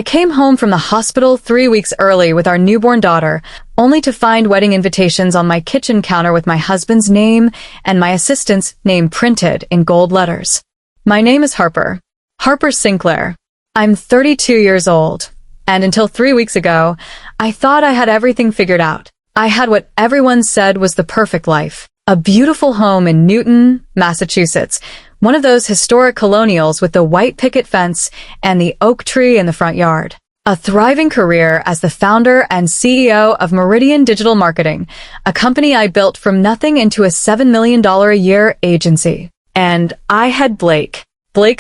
I came home from the hospital 3 weeks early with our newborn daughter, only to find wedding invitations on my kitchen counter with my husband's name and my assistant's name printed in gold letters. My name is Harper. Harper Sinclair. I'm 32 years old, and until 3 weeks ago, I thought I had everything figured out. I had what everyone said was the perfect life. A beautiful home in Newton, Massachusetts, one of those historic colonials with the white picket fence and the oak tree in the front yard. A thriving career as the founder and CEO of Meridian Digital Marketing, a company I built from nothing into a $7 million a year agency. And I had Blake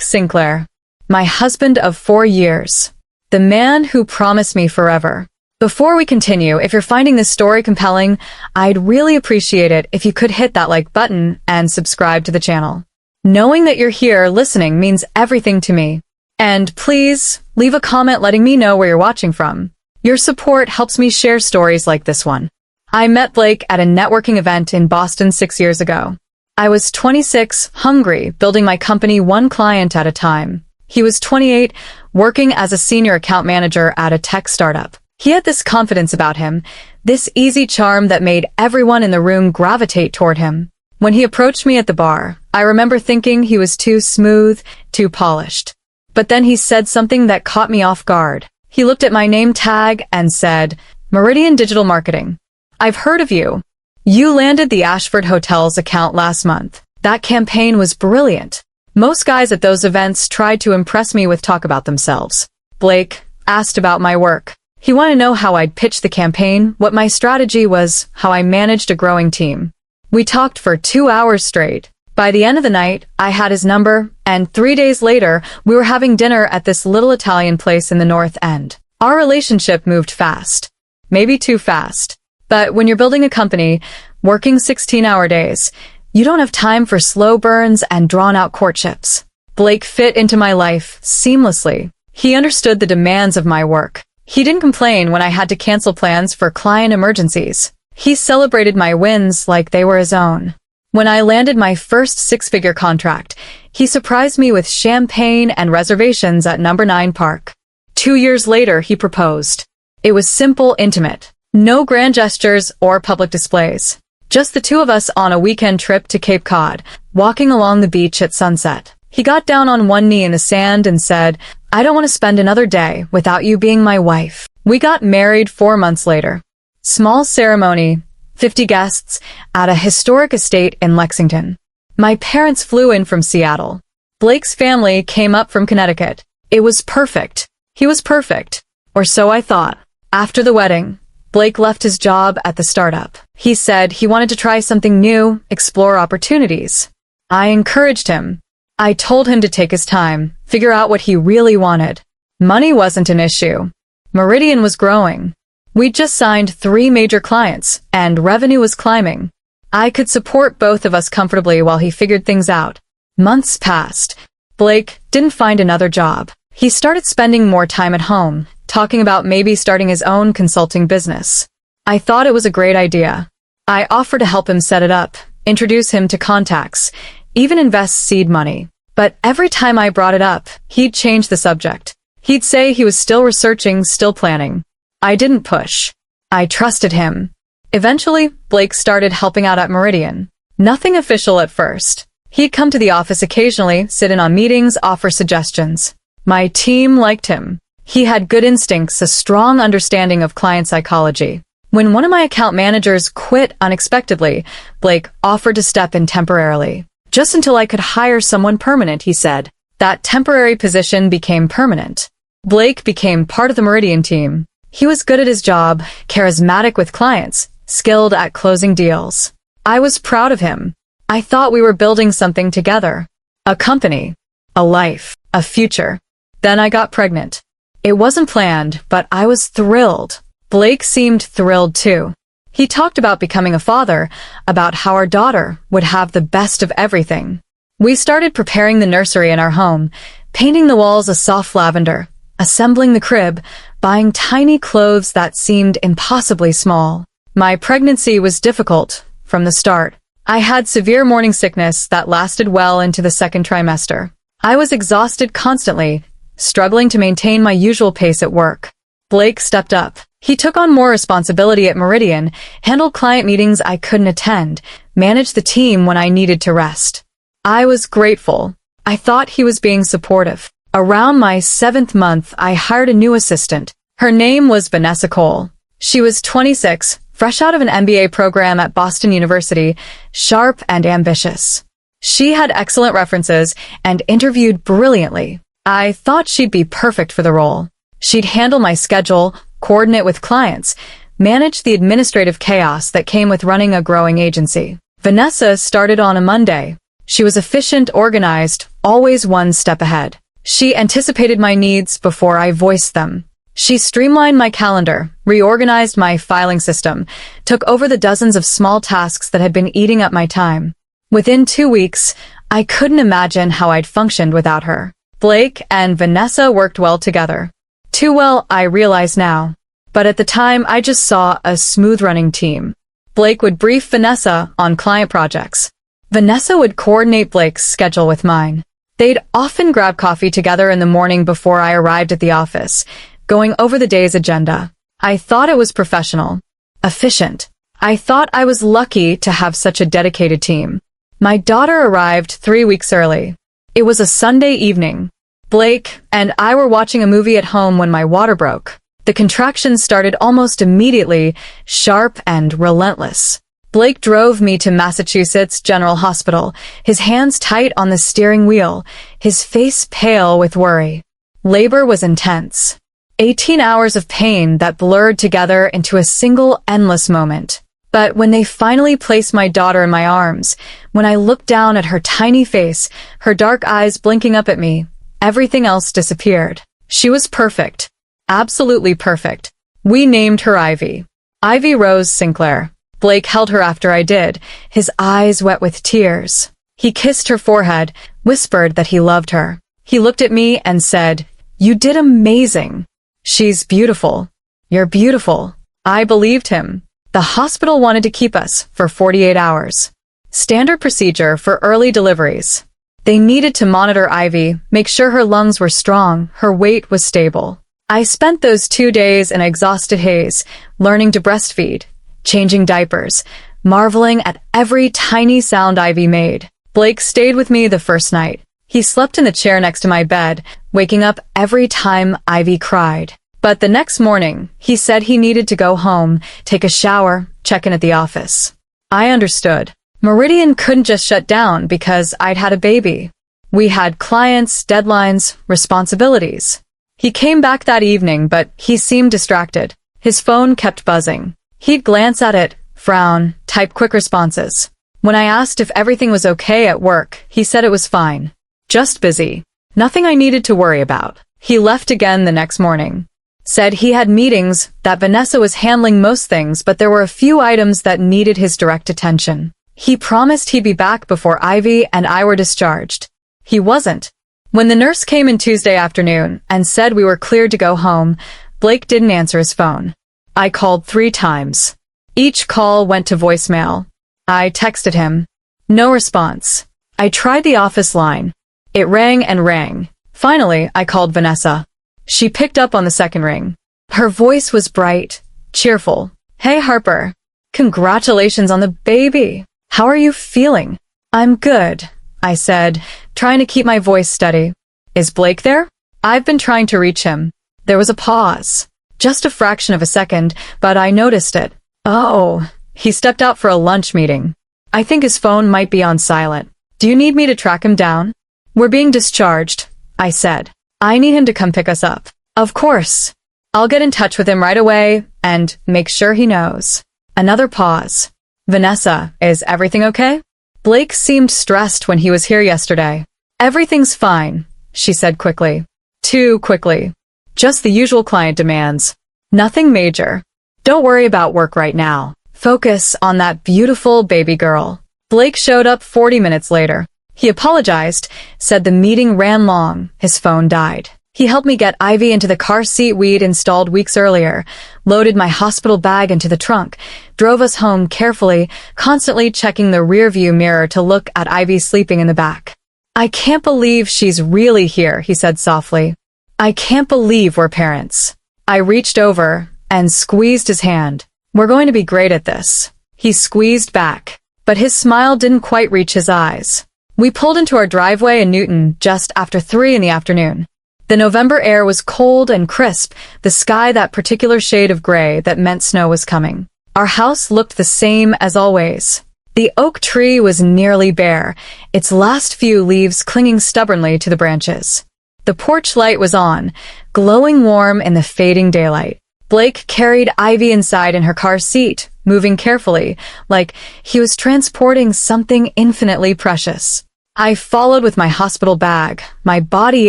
Sinclair, my husband of 4 years, the man who promised me forever. Before we continue, if you're finding this story compelling, I'd really appreciate it if you could hit that like button and subscribe to the channel. Knowing that you're here listening means everything to me. And please, leave a comment letting me know where you're watching from. Your support helps me share stories like this one. I met Blake at a networking event in Boston 6 years ago. I was 26, hungry, building my company one client at a time. He was 28, working as a senior account manager at a tech startup. He had this confidence about him, this easy charm that made everyone in the room gravitate toward him. When he approached me at the bar, I remember thinking he was too smooth, too polished. But then he said something that caught me off guard. He looked at my name tag and said, "Meridian Digital Marketing. I've heard of you. You landed the Ashford Hotels account last month. That campaign was brilliant." Most guys at those events tried to impress me with talk about themselves. Blake asked about my work. He wanted to know how I'd pitched the campaign, what my strategy was, how I managed a growing team. We talked for 2 hours straight. By the end of the night, I had his number, and 3 days later, we were having dinner at this little Italian place in the North End. Our relationship moved fast. Maybe too fast. But when you're building a company, working 16-hour days, you don't have time for slow burns and drawn-out courtships. Blake fit into my life seamlessly. He understood the demands of my work. He didn't complain when I had to cancel plans for client emergencies. He celebrated my wins like they were his own. When I landed my first six-figure contract, he surprised me with champagne and reservations at Number 9 Park. 2 years later, he proposed. It was simple, intimate. No grand gestures or public displays. Just the two of us on a weekend trip to Cape Cod, walking along the beach at sunset. He got down on one knee in the sand and said, "I don't want to spend another day without you being my wife." We got married 4 months later. Small ceremony, 50 guests, at a historic estate in Lexington. My parents flew in from Seattle. Blake's family came up from Connecticut. It was perfect. He was perfect. Or so I thought. After the wedding, Blake left his job at the startup. He said he wanted to try something new, explore opportunities. I encouraged him. I told him to take his time, figure out what he really wanted. Money wasn't an issue. Meridian was growing. We'd just signed 3 major clients, and revenue was climbing. I could support both of us comfortably while he figured things out. Months passed. Blake didn't find another job. He started spending more time at home, talking about maybe starting his own consulting business. I thought it was a great idea. I offered to help him set it up, introduce him to contacts, even invest seed money. But every time I brought it up, he'd change the subject. He'd say he was still researching, still planning. I didn't push. I trusted him. Eventually, Blake started helping out at Meridian. Nothing official at first. He'd come to the office occasionally, sit in on meetings, offer suggestions. My team liked him. He had good instincts, a strong understanding of client psychology. When one of my account managers quit unexpectedly, Blake offered to step in temporarily. Just until I could hire someone permanent, he said. That temporary position became permanent. Blake became part of the Meridian team. He was good at his job, charismatic with clients, skilled at closing deals. I was proud of him. I thought we were building something together. A company. A life. A future. Then I got pregnant. It wasn't planned, but I was thrilled. Blake seemed thrilled too. He talked about becoming a father, about how our daughter would have the best of everything. We started preparing the nursery in our home, painting the walls a soft lavender, assembling the crib, buying tiny clothes that seemed impossibly small. My pregnancy was difficult from the start. I had severe morning sickness that lasted well into the second trimester. I was exhausted constantly, struggling to maintain my usual pace at work. Blake stepped up. He took on more responsibility at Meridian, handled client meetings I couldn't attend, managed the team when I needed to rest. I was grateful. I thought he was being supportive. Around my 7th month, I hired a new assistant. Her name was Vanessa Cole. She was 26, fresh out of an MBA program at Boston University, sharp and ambitious. She had excellent references and interviewed brilliantly. I thought she'd be perfect for the role. She'd handle my schedule, coordinate with clients, manage the administrative chaos that came with running a growing agency. Vanessa started on a Monday. She was efficient, organized, always one step ahead. She anticipated my needs before I voiced them. She streamlined my calendar, reorganized my filing system, took over the dozens of small tasks that had been eating up my time. Within 2 weeks, I couldn't imagine how I'd functioned without her. Blake and Vanessa worked well together. Too well, I realize now. But at the time, I just saw a smooth-running team. Blake would brief Vanessa on client projects. Vanessa would coordinate Blake's schedule with mine. They'd often grab coffee together in the morning before I arrived at the office, going over the day's agenda. I thought it was professional, efficient. I thought I was lucky to have such a dedicated team. My daughter arrived 3 weeks early. It was a Sunday evening. Blake and I were watching a movie at home when my water broke. The contractions started almost immediately, sharp and relentless. Blake drove me to Massachusetts General Hospital, his hands tight on the steering wheel, his face pale with worry. Labor was intense. 18 hours of pain that blurred together into a single endless moment. But when they finally placed my daughter in my arms, when I looked down at her tiny face, her dark eyes blinking up at me, everything else disappeared. She was perfect. Absolutely perfect. We named her Ivy. Ivy Rose Sinclair. Blake held her after I did, his eyes wet with tears. He kissed her forehead, whispered that he loved her. He looked at me and said, "You did amazing. She's beautiful. You're beautiful." I believed him. The hospital wanted to keep us for 48 hours. Standard procedure for early deliveries. They needed to monitor Ivy, make sure her lungs were strong, her weight was stable. I spent those 2 days in exhausted haze, learning to breastfeed, changing diapers, marveling at every tiny sound Ivy made. Blake stayed with me the first night. He slept in the chair next to my bed, waking up every time Ivy cried. But the next morning, he said he needed to go home, take a shower, check in at the office. I understood. Meridian couldn't just shut down because I'd had a baby. We had clients, deadlines, responsibilities. He came back that evening, but he seemed distracted. His phone kept buzzing. He'd glance at it, frown, type quick responses. When I asked if everything was okay at work, he said it was fine. Just busy. Nothing I needed to worry about. He left again the next morning. Said he had meetings, that Vanessa was handling most things, but there were a few items that needed his direct attention. He promised he'd be back before Ivy and I were discharged. He wasn't. When the nurse came in Tuesday afternoon and said we were cleared to go home, Blake didn't answer his phone. I called 3 times. Each call went to voicemail. I texted him. No response. I tried the office line. It rang and rang. Finally, I called Vanessa. She picked up on the second ring. Her voice was bright, cheerful. "Hey, Harper. Congratulations on the baby. How are you feeling?" "I'm good," I said, trying to keep my voice steady. "Is Blake there?" "I've been trying to reach him." There was a pause. Just a fraction of a second, but I noticed it. "Oh, he stepped out for a lunch meeting. I think his phone might be on silent. Do you need me to track him down?" "We're being discharged," I said. "I need him to come pick us up." "Of course. I'll get in touch with him right away and make sure he knows." Another pause. "Vanessa, is everything okay?" Blake seemed stressed when he was here yesterday. "Everything's fine," she said quickly. Too quickly. "Just the usual client demands. Nothing major. Don't worry about work right now. Focus on that beautiful baby girl." Blake showed up 40 minutes later. He apologized, said the meeting ran long, his phone died. He helped me get Ivy into the car seat we'd installed weeks earlier, loaded my hospital bag into the trunk, drove us home carefully, constantly checking the rearview mirror to look at Ivy sleeping in the back. "I can't believe she's really here," he said softly. I can't believe we're parents. I reached over and squeezed his hand. We're going to be great at this. He squeezed back, but his smile didn't quite reach his eyes. We pulled into our driveway in Newton just after 3 in the afternoon. The November air was cold and crisp, the sky that particular shade of gray that meant snow was coming. Our house looked the same as always. The oak tree was nearly bare, its last few leaves clinging stubbornly to the branches. The porch light was on, glowing warm in the fading daylight. Blake carried Ivy inside in her car seat, moving carefully, like he was transporting something infinitely precious. I followed with my hospital bag, my body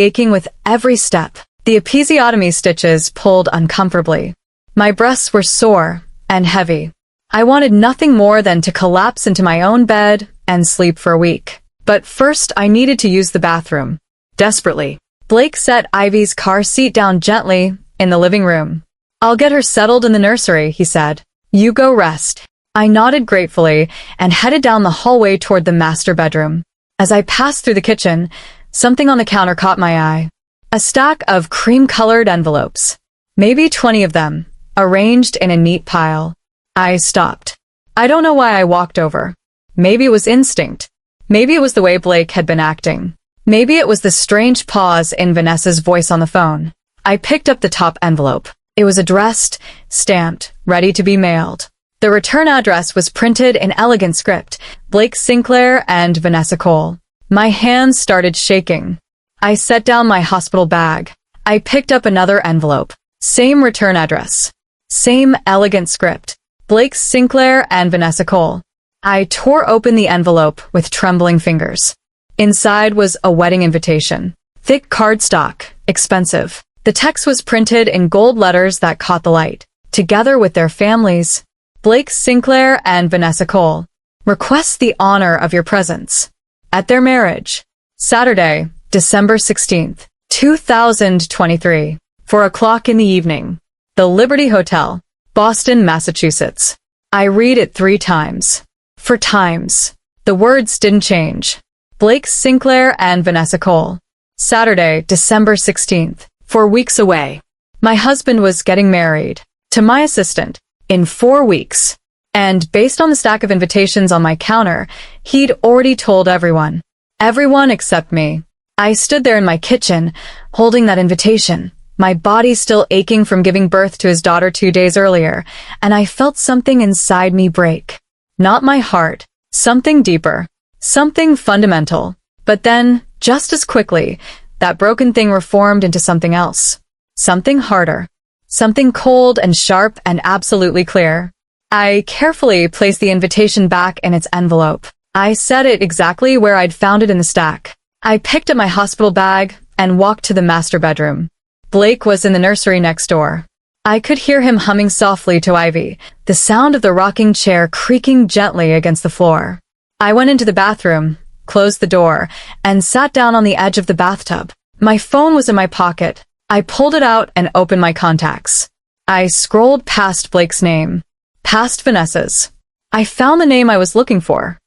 aching with every step. The episiotomy stitches pulled uncomfortably. My breasts were sore and heavy. I wanted nothing more than to collapse into my own bed and sleep for a week. But first I needed to use the bathroom. Desperately. Blake set Ivy's car seat down gently in the living room. I'll get her settled in the nursery, he said. You go rest. I nodded gratefully and headed down the hallway toward the master bedroom. As I passed through the kitchen, something on the counter caught my eye. A stack of cream-colored envelopes. Maybe 20 of them, arranged in a neat pile. I stopped. I don't know why I walked over. Maybe it was instinct. Maybe it was the way Blake had been acting. Maybe it was the strange pause in Vanessa's voice on the phone. I picked up the top envelope. It was addressed, stamped, ready to be mailed. The return address was printed in elegant script, Blake Sinclair and Vanessa Cole. My hands started shaking. I set down my hospital bag. I picked up another envelope. Same return address. Same elegant script. Blake Sinclair and Vanessa Cole. I tore open the envelope with trembling fingers. Inside was a wedding invitation. Thick cardstock, expensive. The text was printed in gold letters that caught the light. Together with their families, Blake Sinclair and Vanessa Cole, request the honor of your presence at their marriage. Saturday, December 16th, 2023, 4 o'clock in the evening. The Liberty Hotel, Boston, Massachusetts. I read it 3 times. 4 times. The words didn't change. Blake Sinclair and Vanessa Cole. Saturday, December 16th, 4 weeks away. My husband was getting married to my assistant in 4 weeks. And based on the stack of invitations on my counter, he'd already told everyone. Everyone except me. I stood there in my kitchen, holding that invitation, my body still aching from giving birth to his daughter 2 days earlier, and I felt something inside me break. Not my heart, something deeper, something fundamental. But then, just as quickly, that broken thing reformed into something else. Something harder. Something cold and sharp and absolutely clear. I carefully placed the invitation back in its envelope. I set it exactly where I'd found it in the stack. I picked up my hospital bag and walked to the master bedroom. Blake was in the nursery next door. I could hear him humming softly to Ivy, the sound of the rocking chair creaking gently against the floor. I went into the bathroom, closed the door, and sat down on the edge of the bathtub. My phone was in my pocket. I pulled it out and opened my contacts. I scrolled past Blake's name, past Vanessa's. I found the name I was looking for.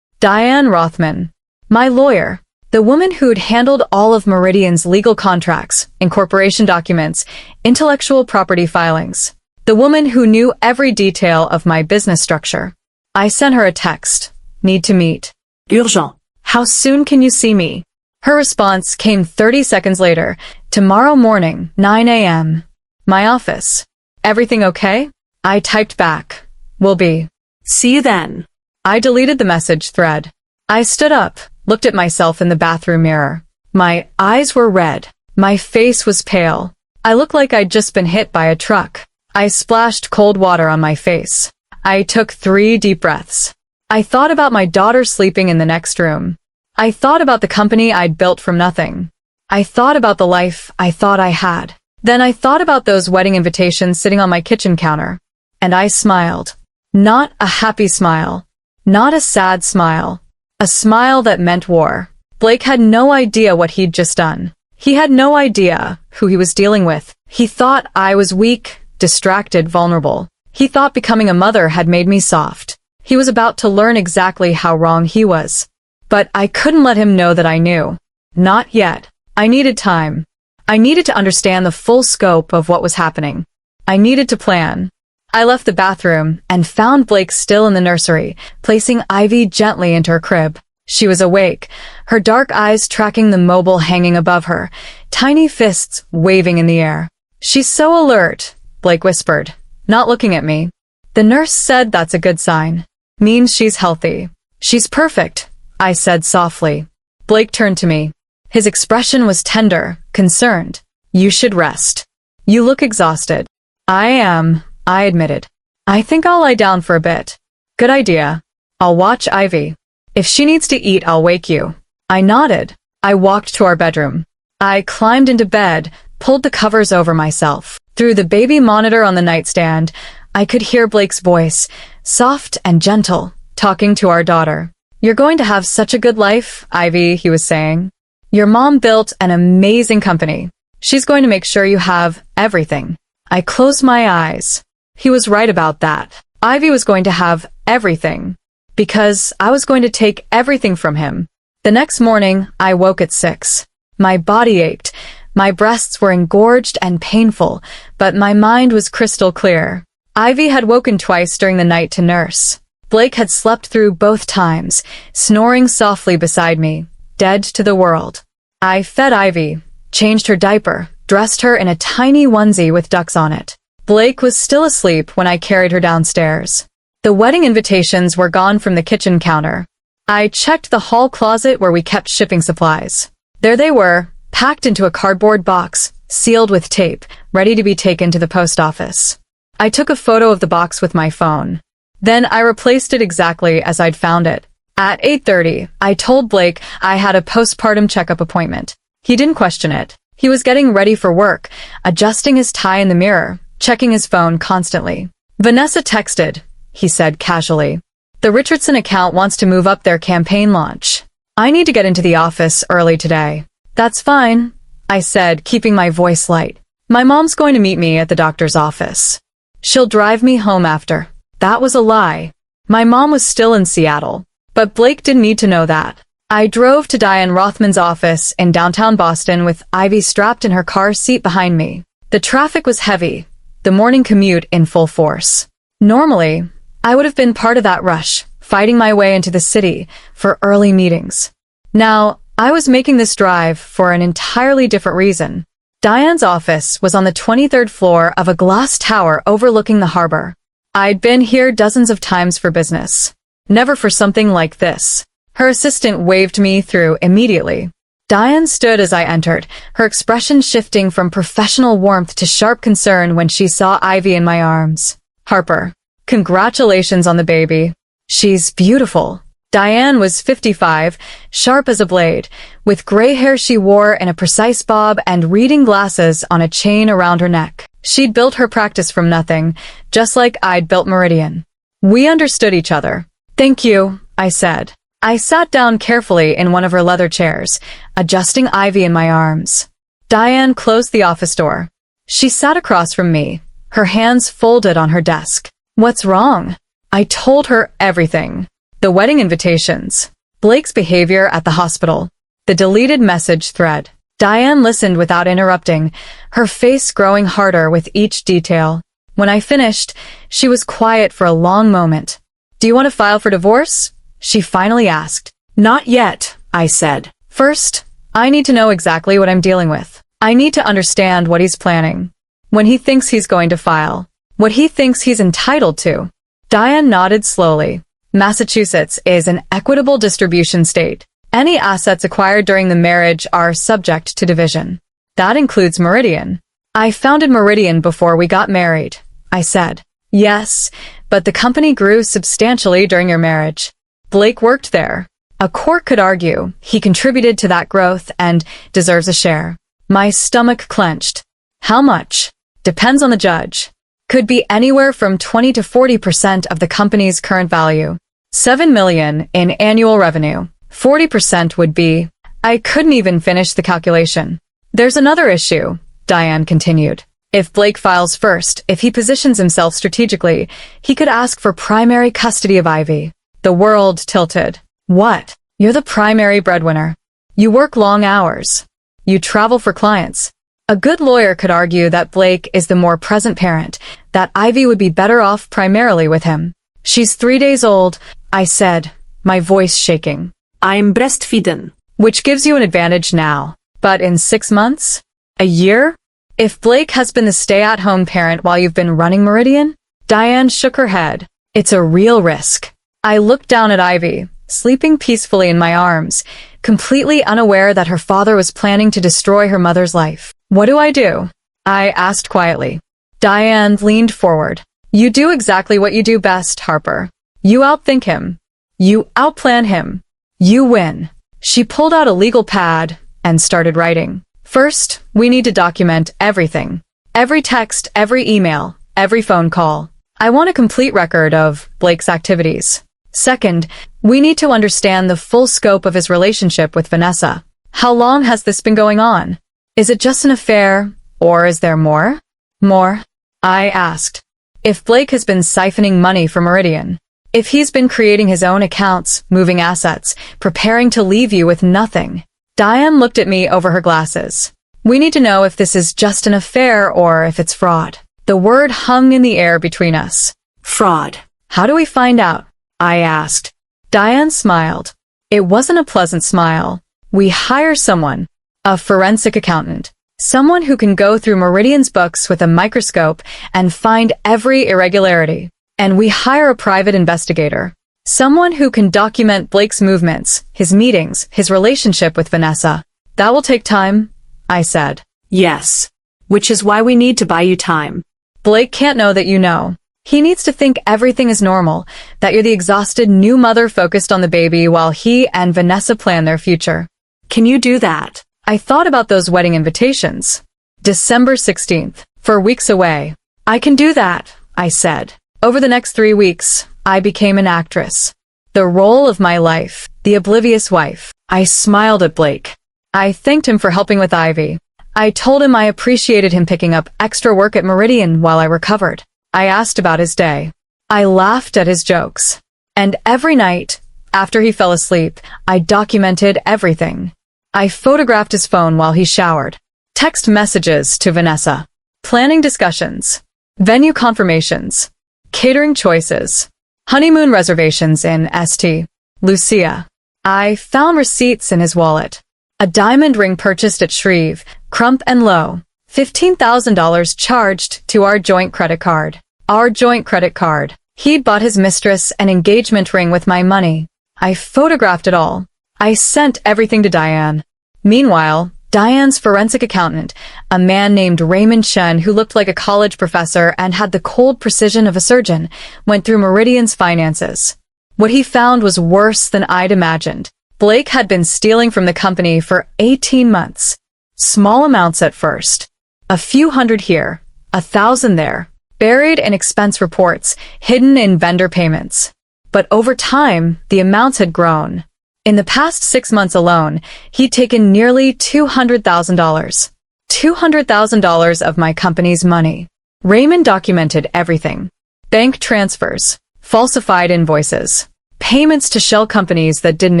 Diane Rothman, my lawyer, the woman who'd handled all of Meridian's legal contracts, incorporation documents, intellectual property filings. The woman who knew every detail of my business structure. I sent her a text. Need to meet. Urgent. How soon can you see me? Her response came 30 seconds later. Tomorrow morning, 9 a.m. My office. Everything okay? I typed back. Will be. See you then. I deleted the message thread. I stood up, looked at myself in the bathroom mirror. My eyes were red. My face was pale. I looked like I'd just been hit by a truck. I splashed cold water on my face. I took 3 deep breaths. I thought about my daughter sleeping in the next room. I thought about the company I'd built from nothing. I thought about the life I thought I had. Then I thought about those wedding invitations sitting on my kitchen counter. And I smiled. Not a happy smile. Not a sad smile. A smile that meant war. Blake had no idea what he'd just done. He had no idea who he was dealing with. He thought I was weak, distracted, vulnerable. He thought becoming a mother had made me soft. He was about to learn exactly how wrong he was. But I couldn't let him know that I knew. Not yet. I needed time. I needed to understand the full scope of what was happening. I needed to plan. I left the bathroom and found Blake still in the nursery, placing Ivy gently into her crib. She was awake, her dark eyes tracking the mobile hanging above her, tiny fists waving in the air. "She's so alert," Blake whispered, not looking at me. "The nurse said that's a good sign. Means she's healthy." "She's perfect," I said softly. Blake turned to me. His expression was tender, concerned. "You should rest. You look exhausted." "I am," I admitted. "I think I'll lie down for a bit." "Good idea. I'll watch Ivy. If she needs to eat, I'll wake you." I nodded. I walked to our bedroom. I climbed into bed, pulled the covers over myself. Through the baby monitor on the nightstand, I could hear Blake's voice, soft and gentle, talking to our daughter. "You're going to have such a good life, Ivy," he was saying. "Your mom built an amazing company. She's going to make sure you have everything." I closed my eyes. He was right about that. Ivy was going to have everything, because I was going to take everything from him. The next morning, I woke at 6. My body ached. My breasts were engorged and painful, but my mind was crystal clear. Ivy had woken twice during the night to nurse. Blake had slept through both times, snoring softly beside me, dead to the world. I fed Ivy, changed her diaper, dressed her in a tiny onesie with ducks on it. Blake was still asleep when I carried her downstairs. The wedding invitations were gone from the kitchen counter. I checked the hall closet where we kept shipping supplies. There they were, packed into a cardboard box, sealed with tape, ready to be taken to the post office. I took a photo of the box with my phone. Then I replaced it exactly as I'd found it. At 8:30, I told Blake I had a postpartum checkup appointment. He didn't question it. He was getting ready for work, adjusting his tie in the mirror, checking his phone constantly. "Vanessa texted," he said casually. "The Richardson account wants to move up their campaign launch. I need to get into the office early today." "That's fine," I said, keeping my voice light. "My mom's going to meet me at the doctor's office. She'll drive me home after." That was a lie. My mom was still in Seattle. But Blake didn't need to know that. I drove to Diane Rothman's office in downtown Boston with Ivy strapped in her car seat behind me. The traffic was heavy, the morning commute in full force. Normally, I would have been part of that rush, fighting my way into the city for early meetings. Now, I was making this drive for an entirely different reason. Diane's office was on the 23rd floor of a glass tower overlooking the harbor. I'd been here dozens of times for business. Never for something like this. Her assistant waved me through immediately. Diane stood as I entered, her expression shifting from professional warmth to sharp concern when she saw Ivy in my arms. "Harper, congratulations on the baby. She's beautiful." Diane was 55, sharp as a blade, with gray hair she wore in a precise bob and reading glasses on a chain around her neck. She'd built her practice from nothing, just like I'd built Meridian. We understood each other. "Thank you," I said. I sat down carefully in one of her leather chairs, adjusting Ivy in my arms. Diane closed the office door. She sat across from me, her hands folded on her desk. "What's wrong?" I told her everything. The wedding invitations, Blake's behavior at the hospital, the deleted message thread. Diane listened without interrupting, her face growing harder with each detail. When I finished, she was quiet for a long moment. "Do you want to file for divorce?" she finally asked. "Not yet," I said. "First, I need to know exactly what I'm dealing with. I need to understand what he's planning. When he thinks he's going to file. What he thinks he's entitled to." Diane nodded slowly. "Massachusetts is an equitable distribution state. Any assets acquired during the marriage are subject to division. That includes Meridian." "I founded Meridian before we got married," I said. "Yes, but the company grew substantially during your marriage. Blake worked there. A court could argue he contributed to that growth and deserves a share." My stomach clenched. "How much?" "Depends on the judge. Could be anywhere from 20 to 40% of the company's current value. 7 million in annual revenue. 40% would be..." I couldn't even finish the calculation. "There's another issue," Diane continued. "If Blake files first, if he positions himself strategically, he could ask for primary custody of Ivy." The world tilted. "What? You're the primary breadwinner. You work long hours. You travel for clients. A good lawyer could argue that Blake is the more present parent, that Ivy would be better off primarily with him. She's 3 days old, I said, my voice shaking. I'm breastfeeding. Which gives you an advantage now. But in 6 months? A year? If Blake has been the stay-at-home parent while you've been running Meridian? Diane shook her head. It's a real risk. I looked down at Ivy, sleeping peacefully in my arms, completely unaware that her father was planning to destroy her mother's life. What do I do? I asked quietly. Diane leaned forward. You do exactly what you do best, Harper. You outthink him. You outplan him. You win. She pulled out a legal pad and started writing. First, we need to document everything. Every text, every email, every phone call. I want a complete record of Blake's activities. Second, we need to understand the full scope of his relationship with Vanessa. How long has this been going on? Is it just an affair, or is there more? More? I asked. If Blake has been siphoning money from Meridian, if he's been creating his own accounts, moving assets, preparing to leave you with nothing. Diane looked at me over her glasses. We need to know if this is just an affair or if it's fraud. The word hung in the air between us. Fraud. How do we find out? I asked. Diane smiled. It wasn't a pleasant smile. We hire someone, a forensic accountant, someone who can go through Meridian's books with a microscope and find every irregularity. And we hire a private investigator, someone who can document Blake's movements, his meetings, his relationship with Vanessa. That will take time, I said. Yes. Which is why we need to buy you time. Blake can't know that you know. He needs to think everything is normal, that you're the exhausted new mother focused on the baby while he and Vanessa plan their future. Can you do that? I thought about those wedding invitations. December 16th, 4 weeks away. I can do that, I said. Over the next 3 weeks, I became an actress. The role of my life, the oblivious wife. I smiled at Blake. I thanked him for helping with Ivy. I told him I appreciated him picking up extra work at Meridian while I recovered. I asked about his day. I laughed at his jokes. And every night, after he fell asleep, I documented everything. I photographed his phone while he showered. Text messages to Vanessa. Planning discussions. Venue confirmations. Catering choices. Honeymoon reservations in St. Lucia. I found receipts in his wallet. A diamond ring purchased at Shreve, Crump and Lowe. $15,000 charged to our joint credit card. Our joint credit card. He'd bought his mistress an engagement ring with my money. I photographed it all. I sent everything to Diane. Meanwhile, Diane's forensic accountant, a man named Raymond Chen who looked like a college professor and had the cold precision of a surgeon, went through Meridian's finances. What he found was worse than I'd imagined. Blake had been stealing from the company for 18 months. Small amounts at first. A few hundred here, 1,000 there, buried in expense reports, hidden in vendor payments. But over time, the amounts had grown. In the past 6 months alone, he'd taken nearly $200,000. $200,000 of my company's money. Raymond documented everything. Bank transfers, falsified invoices, payments to shell companies that didn't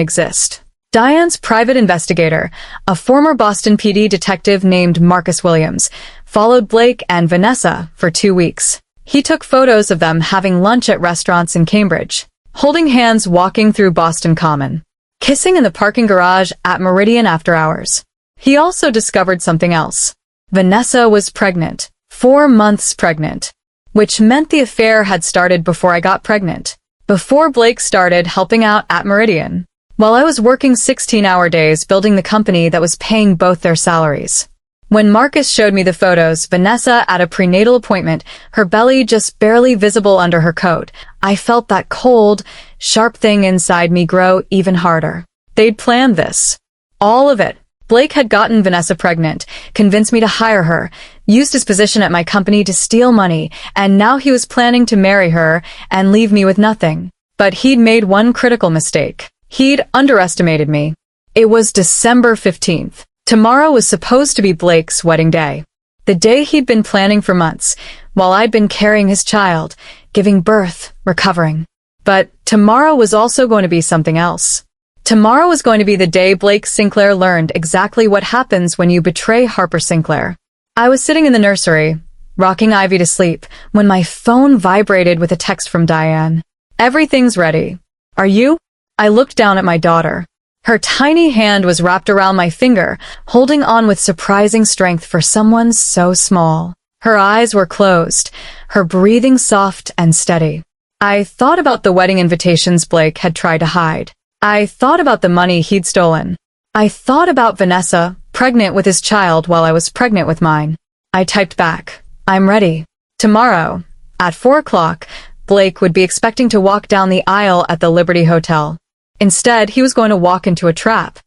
exist. Diane's private investigator, a former Boston PD detective named Marcus Williams, followed Blake and Vanessa for 2 weeks. He took photos of them having lunch at restaurants in Cambridge, holding hands walking through Boston Common, kissing in the parking garage at Meridian after hours. He also discovered something else. Vanessa was pregnant, 4 months pregnant, which meant the affair had started before I got pregnant, before Blake started helping out at Meridian, while I was working 16-hour days building the company that was paying both their salaries. When Marcus showed me the photos, Vanessa at a prenatal appointment, her belly just barely visible under her coat, I felt that cold, sharp thing inside me grow even harder. They'd planned this. All of it. Blake had gotten Vanessa pregnant, convinced me to hire her, used his position at my company to steal money, and now he was planning to marry her and leave me with nothing. But he'd made one critical mistake. He'd underestimated me. It was December 15th. Tomorrow was supposed to be Blake's wedding day. The day he'd been planning for months, while I'd been carrying his child, giving birth, recovering. But tomorrow was also going to be something else. Tomorrow was going to be the day Blake Sinclair learned exactly what happens when you betray Harper Sinclair. I was sitting in the nursery, rocking Ivy to sleep, when my phone vibrated with a text from Diane. Everything's ready. Are you? I looked down at my daughter. Her tiny hand was wrapped around my finger, holding on with surprising strength for someone so small. Her eyes were closed, her breathing soft and steady. I thought about the wedding invitations Blake had tried to hide. I thought about the money he'd stolen. I thought about Vanessa, pregnant with his child while I was pregnant with mine. I typed back, I'm ready. Tomorrow, at 4 o'clock, Blake would be expecting to walk down the aisle at the Liberty Hotel. Instead, he was going to walk into a trap.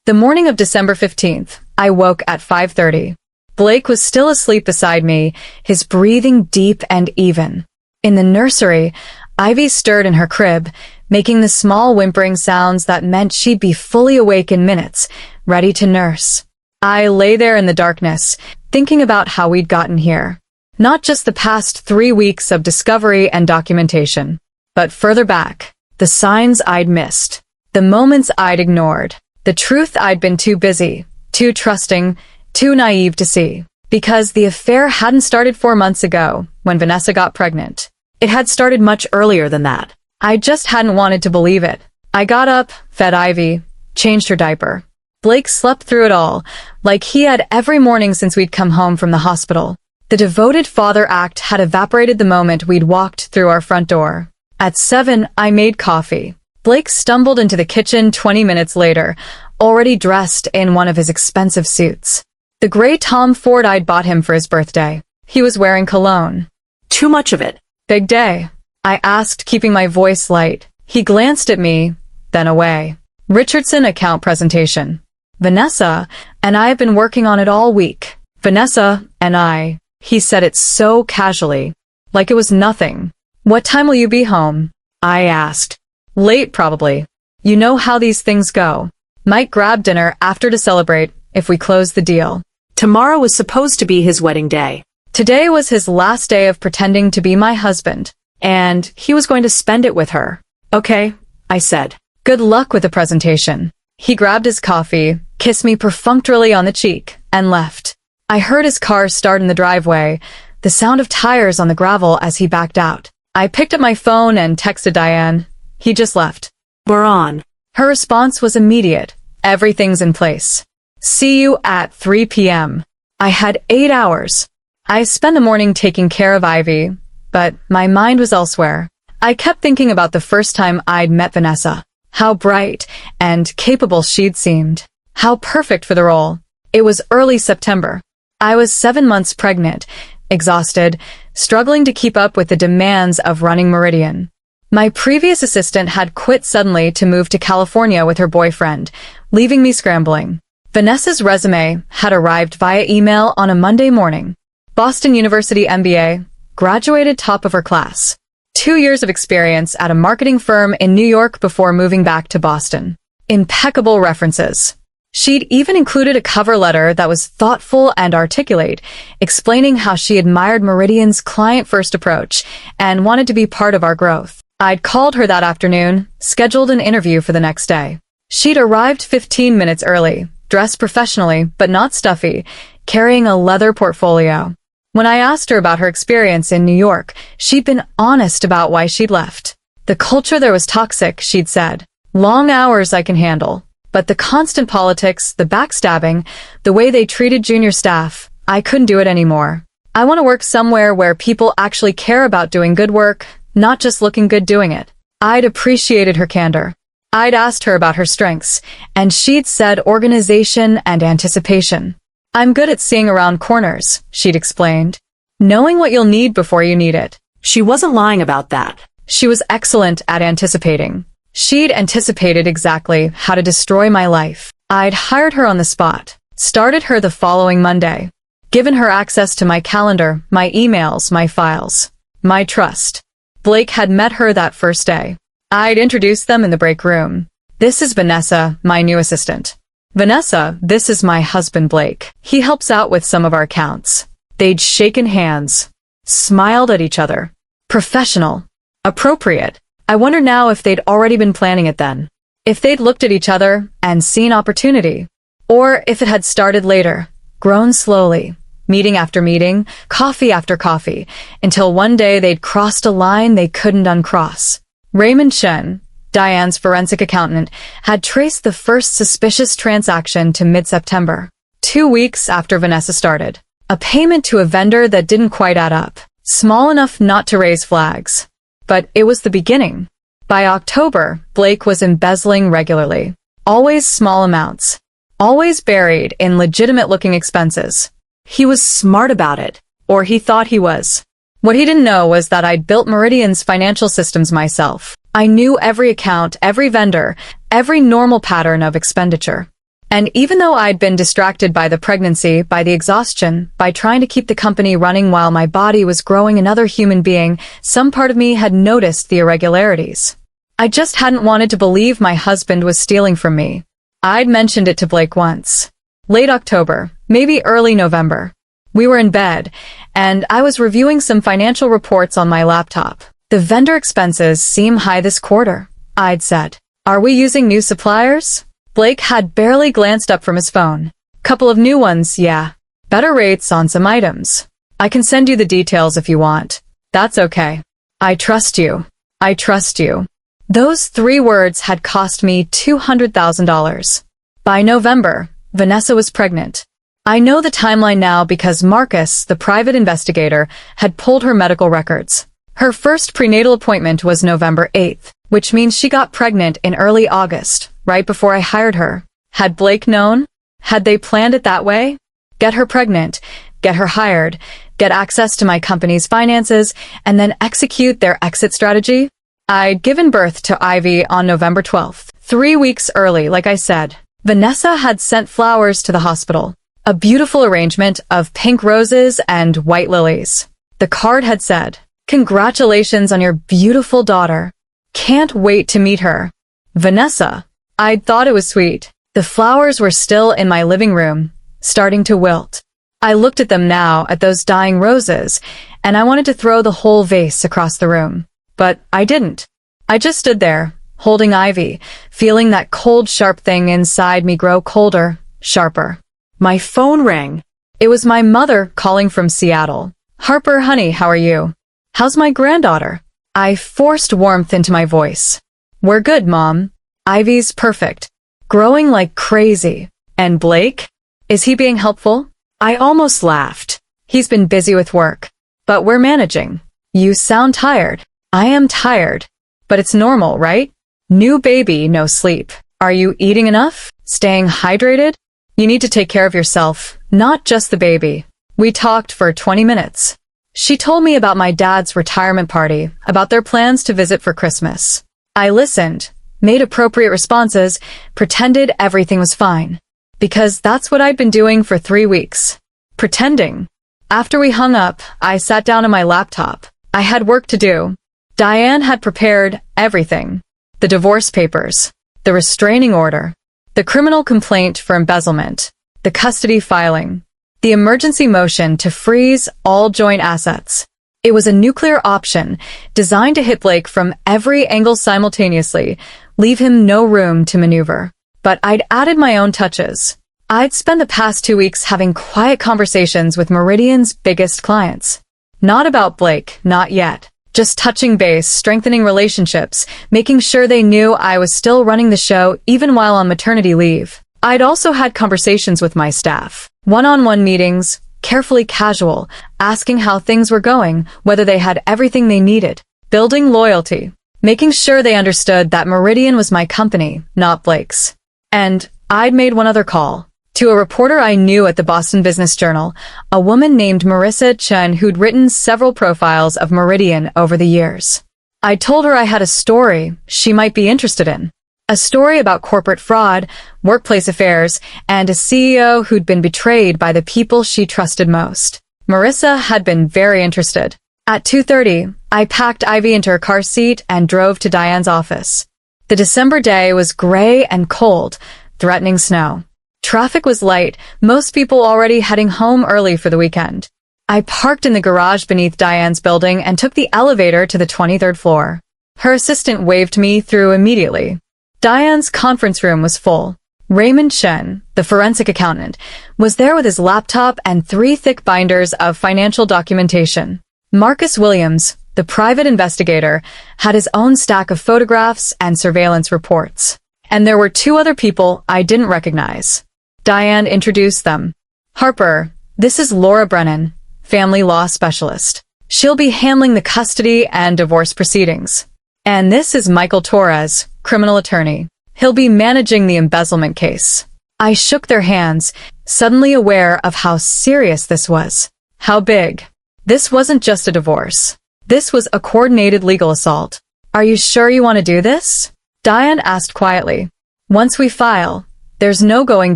The morning of December 15th, I woke at 5:30. Blake was still asleep beside me, his breathing deep and even. In the nursery, Ivy stirred in her crib, making the small whimpering sounds that meant she'd be fully awake in minutes, ready to nurse. I lay there in the darkness, thinking about how we'd gotten here. Not just the past 3 weeks of discovery and documentation, but further back, the signs I'd missed, the moments I'd ignored, the truth I'd been too busy, too trusting, too naive to see. Because the affair hadn't started 4 months ago, when Vanessa got pregnant. It had started much earlier than that. I just hadn't wanted to believe it. I got up, fed Ivy, changed her diaper. Blake slept through it all, like he had every morning since we'd come home from the hospital. The devoted father act had evaporated the moment we'd walked through our front door. At 7, I made coffee. Blake stumbled into the kitchen 20 minutes later, already dressed in one of his expensive suits. The gray Tom Ford I'd bought him for his birthday. He was wearing cologne. Too much of it. Big day, I asked, keeping my voice light. He glanced at me, then away. Richardson account presentation. Vanessa and I have been working on it all week. Vanessa and I, he said it so casually, like it was nothing. What time will you be home? I asked. Late, probably. You know how these things go. Might grab dinner after to celebrate if we close the deal. Tomorrow was supposed to be his wedding day. Today was his last day of pretending to be my husband, and he was going to spend it with her. Okay, I said. Good luck with the presentation. He grabbed his coffee, kissed me perfunctorily on the cheek, and left. I heard his car start in the driveway, the sound of tires on the gravel as he backed out. I picked up my phone and texted Diane. He just left. We're on. Her response was immediate. Everything's in place. See you at 3 p.m. I had 8 hours. I spent the morning taking care of Ivy, but my mind was elsewhere. I kept thinking about the first time I'd met Vanessa. How bright and capable she'd seemed. How perfect for the role. It was early September. I was 7 months pregnant, exhausted, struggling to keep up with the demands of running Meridian. My previous assistant had quit suddenly to move to California with her boyfriend, leaving me scrambling. Vanessa's resume had arrived via email on a Monday morning. Boston University MBA, graduated top of her class. 2 years of experience at a marketing firm in New York before moving back to Boston. Impeccable references. She'd even included a cover letter that was thoughtful and articulate, explaining how she admired Meridian's client-first approach and wanted to be part of our growth. I'd called her that afternoon, scheduled an interview for the next day. She'd arrived 15 minutes early, dressed professionally but not stuffy, carrying a leather portfolio. When I asked her about her experience in New York, she'd been honest about why she'd left. The culture there was toxic, she'd said. Long hours I can handle. But the constant politics, the backstabbing, the way they treated junior staff, I couldn't do it anymore. I want to work somewhere where people actually care about doing good work, not just looking good doing it. I'd appreciated her candor. I'd asked her about her strengths, and she'd said organization and anticipation. I'm good at seeing around corners, she'd explained. Knowing what you'll need before you need it. She wasn't lying about that. She was excellent at anticipating. She'd anticipated exactly how to destroy my life. I'd hired her on the spot, started her the following Monday, given her access to my calendar, my emails, my files, my trust. Blake had met her that first day. I'd introduced them in the break room. This is Vanessa, my new assistant. Vanessa, this is my husband Blake. He helps out with some of our accounts. They'd shaken hands, smiled at each other. Professional. Appropriate. I wonder now if they'd already been planning it then. If they'd looked at each other and seen opportunity. Or if it had started later, grown slowly, meeting after meeting, coffee after coffee, until one day they'd crossed a line they couldn't uncross. Raymond Chen, Diane's forensic accountant, had traced the first suspicious transaction to mid-September, 2 weeks after Vanessa started. A payment to a vendor that didn't quite add up, small enough not to raise flags. But it was the beginning. By October, Blake was embezzling regularly. Always small amounts. Always buried in legitimate-looking expenses. He was smart about it. Or he thought he was. What he didn't know was that I'd built Meridian's financial systems myself. I knew every account, every vendor, every normal pattern of expenditure. And even though I'd been distracted by the pregnancy, by the exhaustion, by trying to keep the company running while my body was growing another human being, some part of me had noticed the irregularities. I just hadn't wanted to believe my husband was stealing from me. I'd mentioned it to Blake once. Late October, maybe early November. We were in bed, and I was reviewing some financial reports on my laptop. The vendor expenses seem high this quarter, I'd said. Are we using new suppliers? Blake had barely glanced up from his phone. Couple of new ones, yeah. Better rates on some items. I can send you the details if you want. That's okay. I trust you. I trust you. Those 3 words had cost me $200,000. By November, Vanessa was pregnant. I know the timeline now because Marcus, the private investigator, had pulled her medical records. Her first prenatal appointment was November 8th, which means she got pregnant in early August, right before I hired her. Had Blake known? Had they planned it that way? Get her pregnant, get her hired, get access to my company's finances, and then execute their exit strategy? I'd given birth to Ivy on November 12th, 3 weeks early, like I said. Vanessa had sent flowers to the hospital. A beautiful arrangement of pink roses and white lilies. The card had said, "Congratulations on your beautiful daughter. Can't wait to meet her. Vanessa." I'd thought it was sweet. The flowers were still in my living room, starting to wilt. I looked at them now, at those dying roses, and I wanted to throw the whole vase across the room. But I didn't. I just stood there, holding Ivy, feeling that cold, sharp thing inside me grow colder, sharper. My phone rang. It was my mother calling from Seattle. "Harper, honey, how are you? How's my granddaughter?" I forced warmth into my voice. "We're good, Mom. Ivy's perfect. Growing like crazy. And Blake? Is he being helpful?" I almost laughed. "He's been busy with work. But we're managing." "You sound tired." "I am tired. But it's normal, right? New baby, no sleep. Are you eating enough? Staying hydrated? You need to take care of yourself, not just the baby." We talked for 20 minutes. She told me about my dad's retirement party, about their plans to visit for Christmas. I listened, made appropriate responses, pretended everything was fine. Because that's what I'd been doing for 3 weeks. Pretending. After we hung up, I sat down on my laptop. I had work to do. Diane had prepared everything. The divorce papers, the restraining order, the criminal complaint for embezzlement, the custody filing, the emergency motion to freeze all joint assets. It was a nuclear option designed to hit Blake from every angle simultaneously, leave him no room to maneuver. But I'd added my own touches. I'd spent the past 2 weeks having quiet conversations with Meridian's biggest clients. Not about Blake, not yet. Just touching base, strengthening relationships, making sure they knew I was still running the show even while on maternity leave. I'd also had conversations with my staff. One-on-one meetings, carefully casual, asking how things were going, whether they had everything they needed. Building loyalty. Making sure they understood that Meridian was my company, not Blake's. And I'd made one other call. To a reporter I knew at the Boston Business Journal, a woman named Marissa Chen who'd written several profiles of Meridian over the years. I told her I had a story she might be interested in. A story about corporate fraud, workplace affairs, and a CEO who'd been betrayed by the people she trusted most. Marissa had been very interested. At 2:30, I packed Ivy into her car seat and drove to Diane's office. The December day was gray and cold, threatening snow. Traffic was light, most people already heading home early for the weekend. I parked in the garage beneath Diane's building and took the elevator to the 23rd floor. Her assistant waved me through immediately. Diane's conference room was full. Raymond Chen, the forensic accountant, was there with his laptop and 3 thick binders of financial documentation. Marcus Williams, the private investigator, had his own stack of photographs and surveillance reports. And there were 2 other people I didn't recognize. Diane introduced them. Harper, this is Laura Brennan, family law specialist. She'll be handling the custody and divorce proceedings. And this is Michael Torres, criminal attorney. He'll be managing the embezzlement case. I shook their hands, suddenly aware of how serious this was. How big. This wasn't just a divorce. This was a coordinated legal assault. Are you sure you want to do this? Diane asked quietly. Once we file, there's no going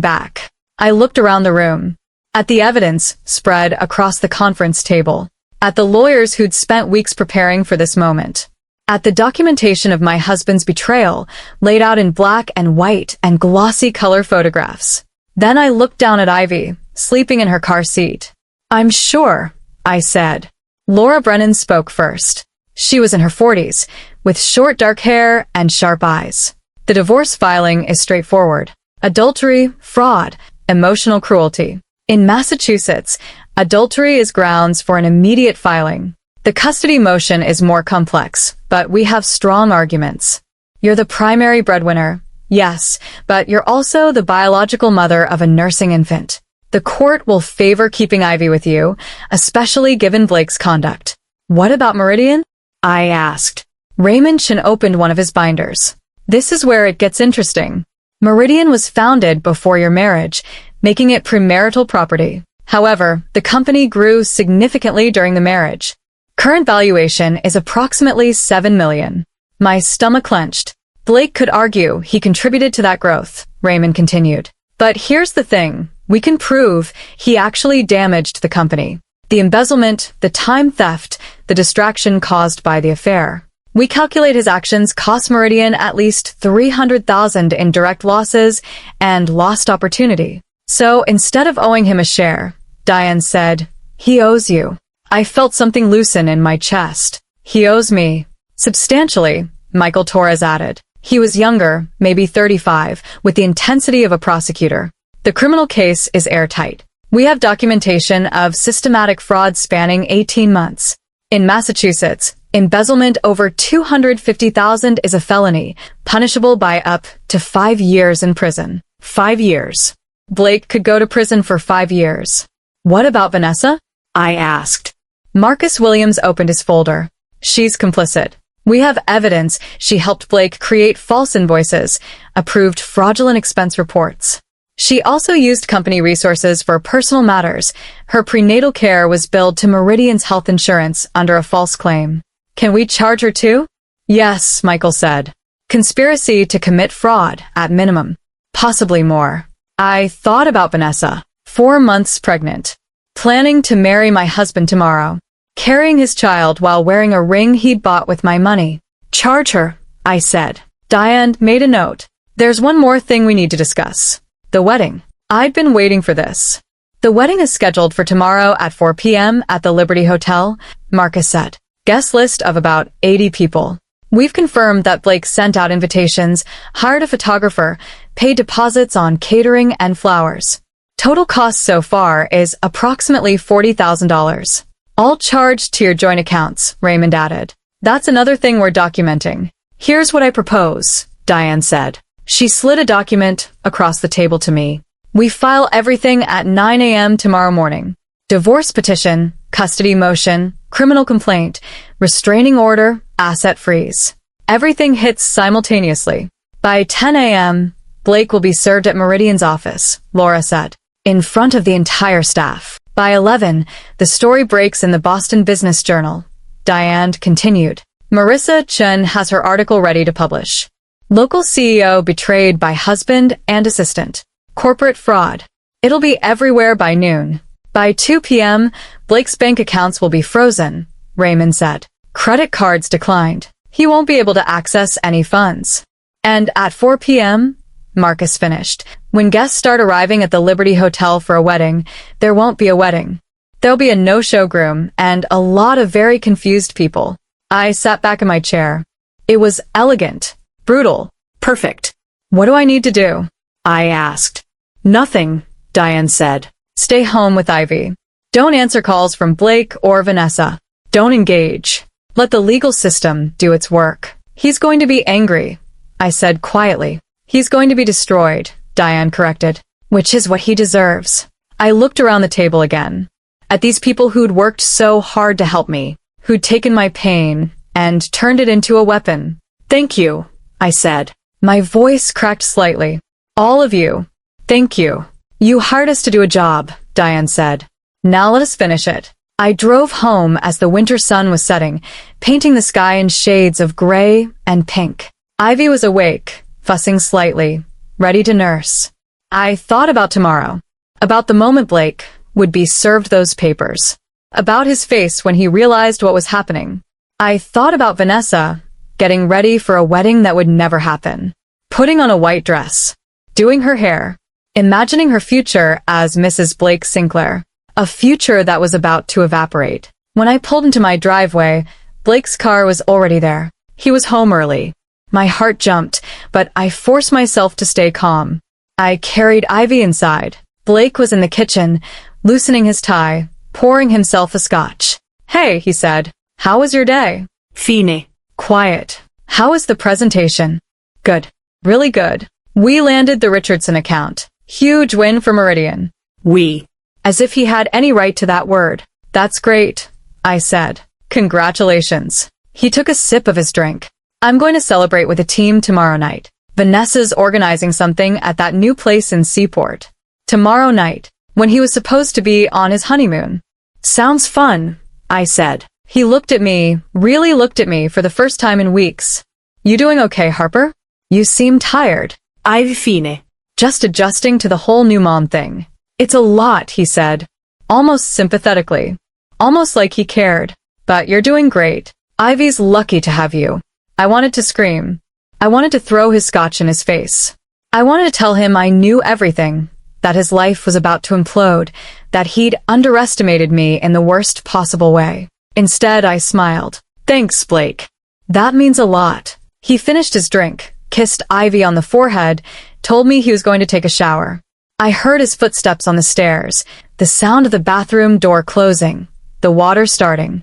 back. I looked around the room. At the evidence spread across the conference table. At the lawyers who'd spent weeks preparing for this moment. At the documentation of my husband's betrayal, laid out in black and white and glossy color photographs. Then I looked down at Ivy, sleeping in her car seat. I'm sure, I said. Laura Brennan spoke first. She was in her 40s, with short dark hair and sharp eyes. The divorce filing is straightforward. Adultery, fraud, emotional cruelty. In Massachusetts, adultery is grounds for an immediate filing. The custody motion is more complex, but we have strong arguments. You're the primary breadwinner, yes, but you're also the biological mother of a nursing infant. The court will favor keeping Ivy with you, especially given Blake's conduct. What about Meridian? I asked. Raymond Chen opened one of his binders. This is where it gets interesting. Meridian was founded before your marriage, making it premarital property. However, the company grew significantly during the marriage. Current valuation is approximately $7 million. My stomach clenched. Blake could argue he contributed to that growth, Raymond continued. But here's the thing. We can prove he actually damaged the company. The embezzlement, the time theft, the distraction caused by the affair. We calculate his actions cost Meridian at least $300,000 in direct losses and lost opportunity. So instead of owing him a share, Diane said, he owes you. I felt something loosen in my chest. He owes me. Substantially, Michael Torres added. He was younger, maybe 35, with the intensity of a prosecutor. The criminal case is airtight. We have documentation of systematic fraud spanning 18 months. In Massachusetts, embezzlement over $250,000 is a felony, punishable by up to 5 years in prison. 5 years. Blake could go to prison for 5 years. What about Vanessa? I asked. Marcus Williams opened his folder. She's complicit. We have evidence she helped Blake create false invoices, approved fraudulent expense reports. She also used company resources for personal matters. Her prenatal care was billed to Meridian's health insurance under a false claim. Can we charge her too? Yes, Michael said. Conspiracy to commit fraud, at minimum. Possibly more. I thought about Vanessa. 4 months pregnant. Planning to marry my husband tomorrow. Carrying his child while wearing a ring he'd bought with my money. Charge her, I said. Diane made a note. There's one more thing we need to discuss. The wedding. I'd been waiting for this. The wedding is scheduled for tomorrow at 4 p.m. at the Liberty Hotel, Marcus said. Guest list of about 80 people. We've confirmed that Blake sent out invitations, hired a photographer, paid deposits on catering and flowers. Total cost so far is approximately $40,000. All charged to your joint accounts, Raymond added. That's another thing we're documenting. Here's what I propose, Diane said. She slid a document across the table to me. We file everything at 9 a.m. tomorrow morning. Divorce petition, custody motion, criminal complaint, restraining order, asset freeze. Everything hits simultaneously. By 10 a.m., Blake will be served at Meridian's office, Laura said, in front of the entire staff. By 11, the story breaks in the Boston Business Journal. Diane continued. Marissa Chen has her article ready to publish. Local CEO betrayed by husband and assistant. Corporate fraud. It'll be everywhere by noon. By 2 p.m., Blake's bank accounts will be frozen, Raymond said. Credit cards declined. He won't be able to access any funds. And at 4 p.m., Marcus finished. When guests start arriving at the Liberty Hotel for a wedding, there won't be a wedding. There'll be a no-show groom and a lot of very confused people. I sat back in my chair. It was elegant, brutal, perfect. What do I need to do? I asked. Nothing, Diane said. Stay home with Ivy. Don't answer calls from Blake or Vanessa. Don't engage. Let the legal system do its work. He's going to be angry, I said quietly. He's going to be destroyed, Diane corrected, which is what he deserves. I looked around the table again, at these people who'd worked so hard to help me, who'd taken my pain and turned it into a weapon. Thank you, I said. My voice cracked slightly. All of you. Thank you. You hired us to do a job, Diane said. Now let us finish it. I drove home as the winter sun was setting, painting the sky in shades of gray and pink. Ivy was awake, fussing slightly, ready to nurse. I thought about tomorrow, about the moment Blake would be served those papers, about his face when he realized what was happening. I thought about Vanessa, getting ready for a wedding that would never happen, putting on a white dress, doing her hair, imagining her future as Mrs. Blake Sinclair, a future that was about to evaporate. When I pulled into my driveway, Blake's car was already there. He was home early. My heart jumped, but I forced myself to stay calm. I carried Ivy inside. Blake was in the kitchen, loosening his tie, pouring himself a scotch. Hey, he said. How was your day? Fine. Quiet. How was the presentation? Good. Really good. We landed the Richardson account. Huge win for Meridian. We. As if he had any right to that word. That's great, I said. Congratulations. He took a sip of his drink. I'm going to celebrate with the team tomorrow night. Vanessa's organizing something at that new place in Seaport. Tomorrow night, when he was supposed to be on his honeymoon. Sounds fun, I said. He looked at me, really looked at me for the first time in weeks. You doing okay, Harper? You seem tired. Ivy fine. Just adjusting to the whole new mom thing. It's a lot, he said, almost sympathetically, almost like he cared. But you're doing great. Ivy's lucky to have you. I wanted to scream. I wanted to throw his scotch in his face. I wanted to tell him I knew everything, that his life was about to implode, that he'd underestimated me in the worst possible way. Instead, I smiled. Thanks, Blake. That means a lot. He finished his drink, kissed Ivy on the forehead, told me he was going to take a shower. I heard his footsteps on the stairs, the sound of the bathroom door closing, the water starting.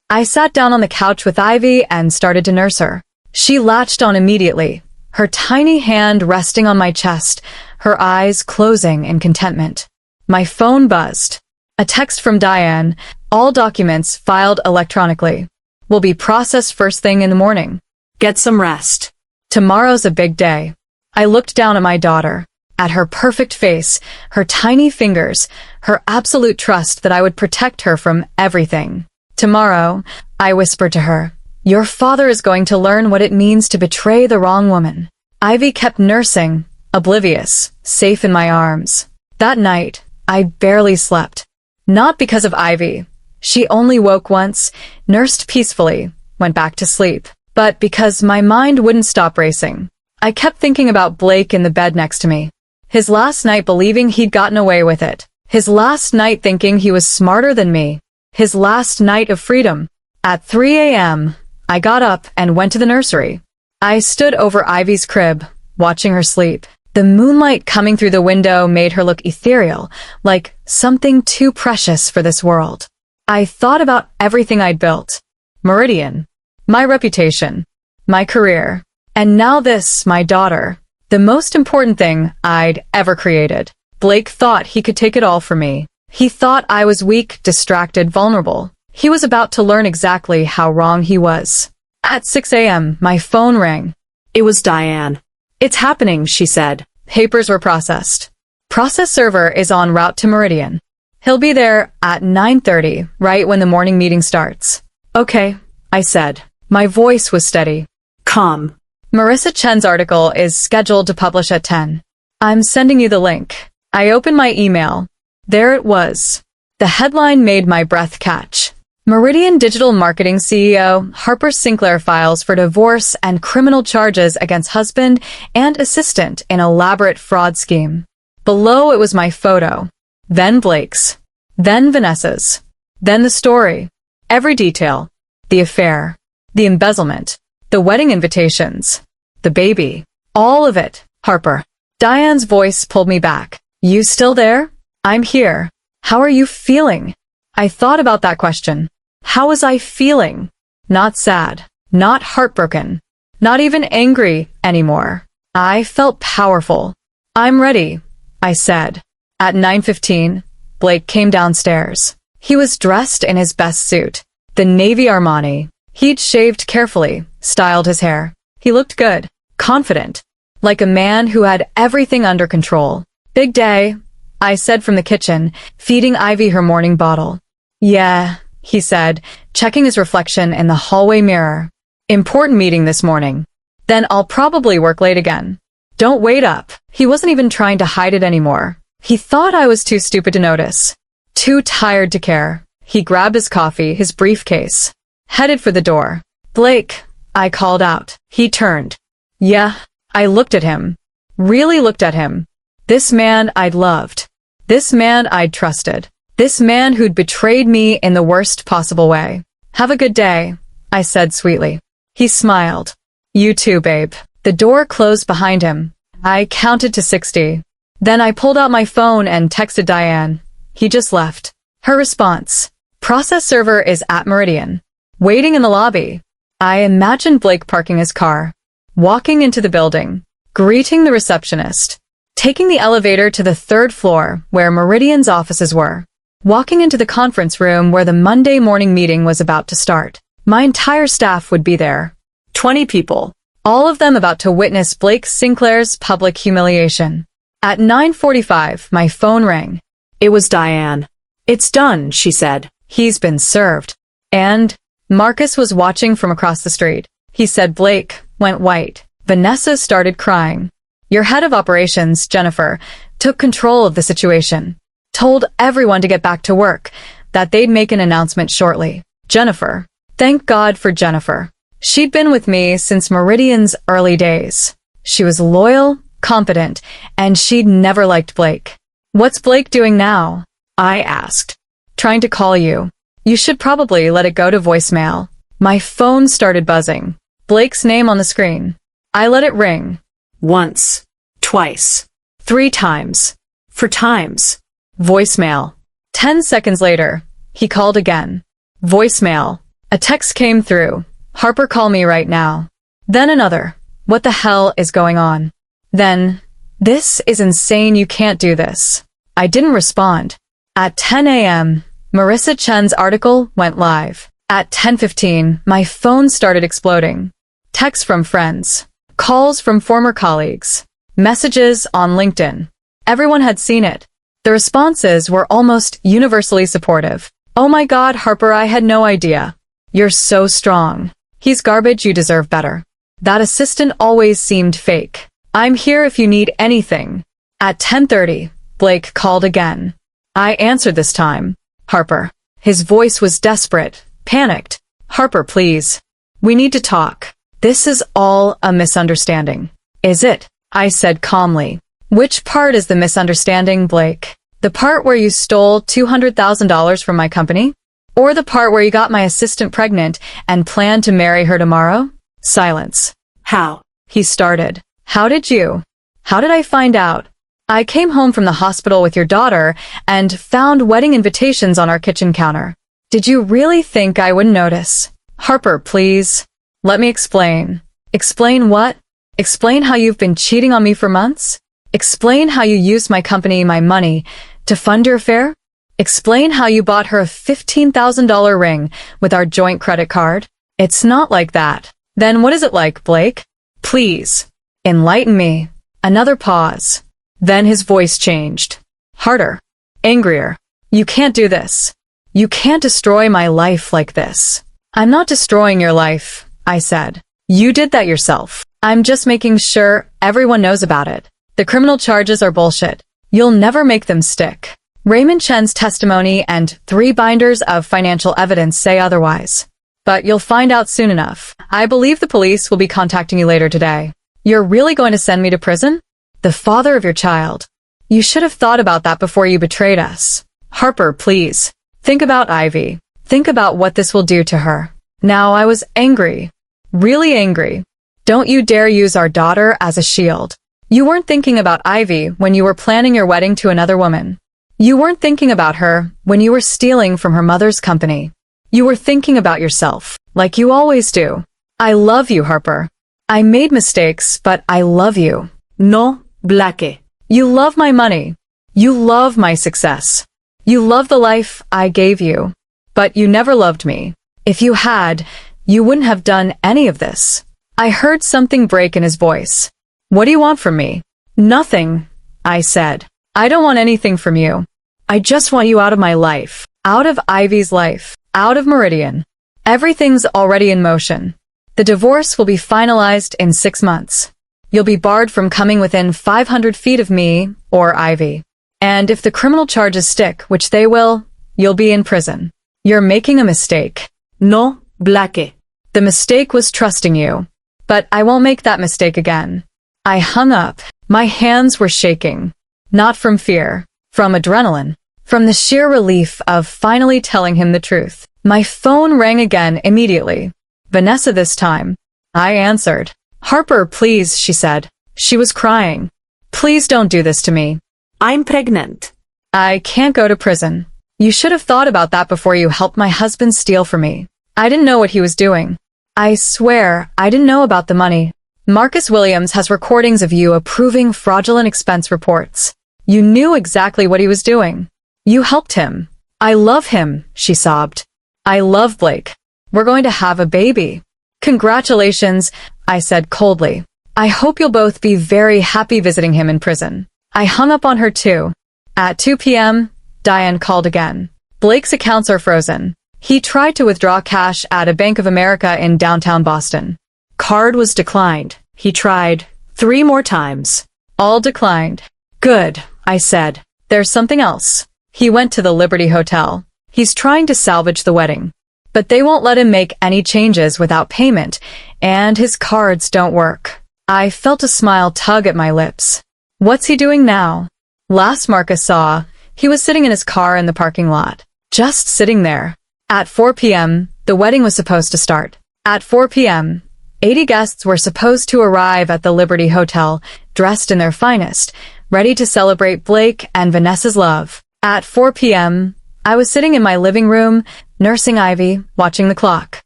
I sat down on the couch with Ivy and started to nurse her. She latched on immediately, her tiny hand resting on my chest, her eyes closing in contentment. My phone buzzed. A text from Diane, all documents filed electronically. Will be processed first thing in the morning. Get some rest. Tomorrow's a big day. I looked down at my daughter, at her perfect face, her tiny fingers, her absolute trust that I would protect her from everything. Tomorrow, I whispered to her, your father is going to learn what it means to betray the wrong woman. Ivy kept nursing, oblivious, safe in my arms. That night, I barely slept. Not because of Ivy. She only woke once, nursed peacefully, went back to sleep. But because my mind wouldn't stop racing. I kept thinking about Blake in the bed next to me. His last night believing he'd gotten away with it. His last night thinking he was smarter than me. His last night of freedom. At 3 a.m., I got up and went to the nursery. I stood over Ivy's crib, watching her sleep. The moonlight coming through the window made her look ethereal, like something too precious for this world. I thought about everything I'd built. Meridian. My reputation. My career. And now this, my daughter. The most important thing I'd ever created. Blake thought he could take it all from me. He thought I was weak, distracted, vulnerable. He was about to learn exactly how wrong he was. At 6 a.m., my phone rang. It was Diane. It's happening, she said. Papers were processed. Process server is en route to Meridian. He'll be there at 9:30, right when the morning meeting starts. Okay, I said. My voice was steady. Calm. Marissa Chen's article is scheduled to publish at 10. I'm sending you the link. I opened my email. There it was. The headline made my breath catch. Meridian Digital Marketing CEO Harper Sinclair files for divorce and criminal charges against husband and assistant in elaborate fraud scheme. Below it was my photo. Then Blake's. Then Vanessa's. Then the story. Every detail. The affair. The embezzlement. The wedding invitations. The baby. All of it. Harper. Diane's voice pulled me back. You still there? I'm here. How are you feeling? I thought about that question. How was I feeling? Not sad. Not heartbroken. Not even angry anymore. I felt powerful. I'm ready, I said. At 9:15, Blake came downstairs. He was dressed in his best suit, the navy Armani. He'd shaved carefully, styled his hair. He looked good, confident, like a man who had everything under control. Big day, I said from the kitchen, feeding Ivy her morning bottle. Yeah, he said, checking his reflection in the hallway mirror. Important meeting this morning. Then I'll probably work late again. Don't wait up. He wasn't even trying to hide it anymore. He thought I was too stupid to notice. Too tired to care. He grabbed his coffee, his briefcase, headed for the door. Blake, I called out. He turned. Yeah, I looked at him. Really looked at him. This man I'd loved. This man I'd trusted. This man who'd betrayed me in the worst possible way. Have a good day, I said sweetly. He smiled. You too, babe. The door closed behind him. I counted to 60. Then I pulled out my phone and texted Diane. He just left. Her response. Process server is at Meridian. Waiting in the lobby. I imagined Blake parking his car, walking into the building, greeting the receptionist, taking the elevator to the 3rd floor where Meridian's offices were, walking into the conference room where the Monday morning meeting was about to start. My entire staff would be there. 20 people. All of them about to witness Blake Sinclair's public humiliation. At 9:45, my phone rang. It was Diane. It's done, she said. He's been served. And Marcus was watching from across the street. He said Blake went white. Vanessa started crying. Your head of operations, Jennifer, took control of the situation. Told everyone to get back to work, that they'd make an announcement shortly. Jennifer. Thank God for Jennifer. She'd been with me since Meridian's early days. She was loyal, competent, and she'd never liked Blake. What's Blake doing now? I asked. Trying to call you. You should probably let it go to voicemail. My phone started buzzing. Blake's name on the screen. I let it ring. Once. Twice. 3 times. 4 times. Voicemail. 10 seconds later, he called again. Voicemail. A text came through. Harper, call me right now. Then another. What the hell is going on? Then, this is insane, you can't do this. I didn't respond. At 10 a.m., Marissa Chen's article went live. At 10:15, my phone started exploding. Texts from friends. Calls from former colleagues. Messages on LinkedIn. Everyone had seen it. The responses were almost universally supportive. Oh my God, Harper, I had no idea. You're so strong. He's garbage, you deserve better. That assistant always seemed fake. I'm here if you need anything. At 10:30, Blake called again. I answered this time. Harper. His voice was desperate, panicked. Harper, please. We need to talk. This is all a misunderstanding. Is it? I said calmly. Which part is the misunderstanding, Blake? The part where you stole $200,000 from my company? Or the part where you got my assistant pregnant and planned to marry her tomorrow? Silence. How? He started. How did you? How did I find out? I came home from the hospital with your daughter and found wedding invitations on our kitchen counter. Did you really think I wouldn't notice? Harper, please. Let me explain. Explain what? Explain how you've been cheating on me for months? Explain how you used my company, my money, to fund your affair? Explain how you bought her a $15,000 ring with our joint credit card? It's not like that. Then what is it like, Blake? Please. Enlighten me. Another pause. Then his voice changed. Harder. Angrier. You can't do this. You can't destroy my life like this. I'm not destroying your life, I said. You did that yourself. I'm just making sure everyone knows about it. The criminal charges are bullshit. You'll never make them stick. Raymond Chen's testimony and 3 binders of financial evidence say otherwise. But you'll find out soon enough. I believe the police will be contacting you later today. You're really going to send me to prison? The father of your child. You should have thought about that before you betrayed us. Harper, please. Think about Ivy. Think about what this will do to her. Now I was angry. Really angry. Don't you dare use our daughter as a shield. You weren't thinking about Ivy when you were planning your wedding to another woman. You weren't thinking about her when you were stealing from her mother's company. You were thinking about yourself, like you always do. I love you, Harper. I made mistakes, but I love you. No, Blake. You love my money. You love my success. You love the life I gave you. But you never loved me. If you had, you wouldn't have done any of this. I heard something break in his voice. What do you want from me? Nothing, I said. I don't want anything from you. I just want you out of my life. Out of Ivy's life. Out of Meridian. Everything's already in motion. The divorce will be finalized in 6 months. You'll be barred from coming within 500 feet of me or Ivy. And if the criminal charges stick, which they will, you'll be in prison. You're making a mistake. No, Blake. The mistake was trusting you. But I won't make that mistake again. I hung up. My hands were shaking. Not from fear. From adrenaline. From the sheer relief of finally telling him the truth. My phone rang again immediately. Vanessa this time. I answered. Harper, please, she said. She was crying. Please don't do this to me. I'm pregnant. I can't go to prison. You should have thought about that before you helped my husband steal from me. I didn't know what he was doing. I swear, I didn't know about the money. Marcus Williams has recordings of you approving fraudulent expense reports. You knew exactly what he was doing. You helped him. I love him, she sobbed. I love Blake. We're going to have a baby. Congratulations, I said coldly. I hope you'll both be very happy visiting him in prison. I hung up on her too. At 2 p.m., Diane called again. Blake's accounts are frozen. He tried to withdraw cash at a Bank of America in downtown Boston. Card was declined. He tried 3 more times. All declined. Good, I said. There's something else. He went to the Liberty Hotel. He's trying to salvage the wedding. But they won't let him make any changes without payment, and his cards don't work. I felt a smile tug at my lips. What's he doing now? Last Marcus saw, he was sitting in his car in the parking lot. Just sitting there. At 4 p.m., the wedding was supposed to start. At 4 p.m., 80 guests were supposed to arrive at the Liberty Hotel, dressed in their finest, ready to celebrate Blake and Vanessa's love. At 4 p.m., I was sitting in my living room, nursing Ivy, watching the clock.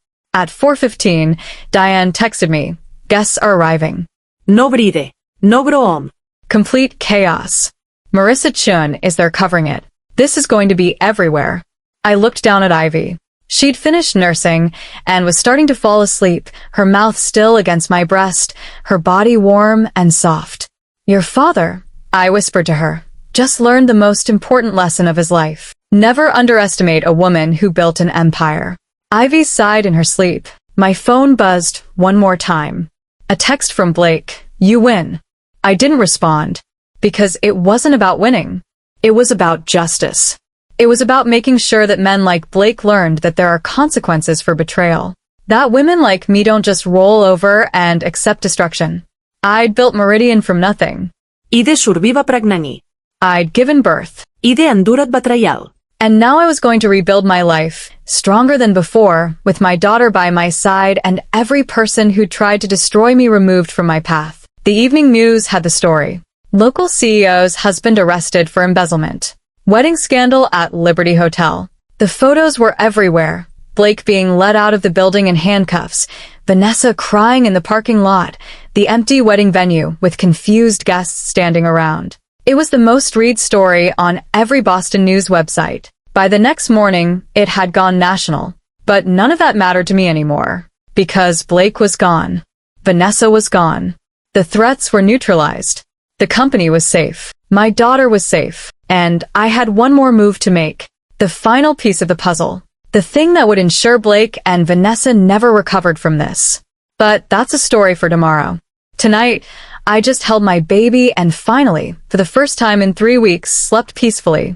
At 4:15, Diane texted me. Guests are arriving. No bride. No grom. Complete chaos. Marissa Chun is there covering it. This is going to be everywhere. I looked down at Ivy. She'd finished nursing and was starting to fall asleep, her mouth still against my breast, her body warm and soft. Your father, I whispered to her, just learned the most important lesson of his life. Never underestimate a woman who built an empire. Ivy sighed in her sleep. My phone buzzed one more time. A text from Blake. You win. I didn't respond. Because it wasn't about winning. It was about justice. It was about making sure that men like Blake learned that there are consequences for betrayal. That women like me don't just roll over and accept destruction. I'd built Meridian from nothing. Ide surviva pragnani. I'd given birth. Ide andurat betrayal. And now I was going to rebuild my life, stronger than before, with my daughter by my side and every person who tried to destroy me removed from my path. The Evening News had the story. Local CEO's husband arrested for embezzlement. Wedding scandal at Liberty Hotel. The photos were everywhere. Blake being let out of the building in handcuffs. Vanessa crying in the parking lot. The empty wedding venue with confused guests standing around. It was the most read story on every Boston News website. By the next morning, it had gone national. But none of that mattered to me anymore. Because Blake was gone. Vanessa was gone. The threats were neutralized. The company was safe. My daughter was safe. And I had one more move to make. The final piece of the puzzle. The thing that would ensure Blake and Vanessa never recovered from this. But that's a story for tomorrow. Tonight, I just held my baby and finally, for the first time in 3 weeks, slept peacefully.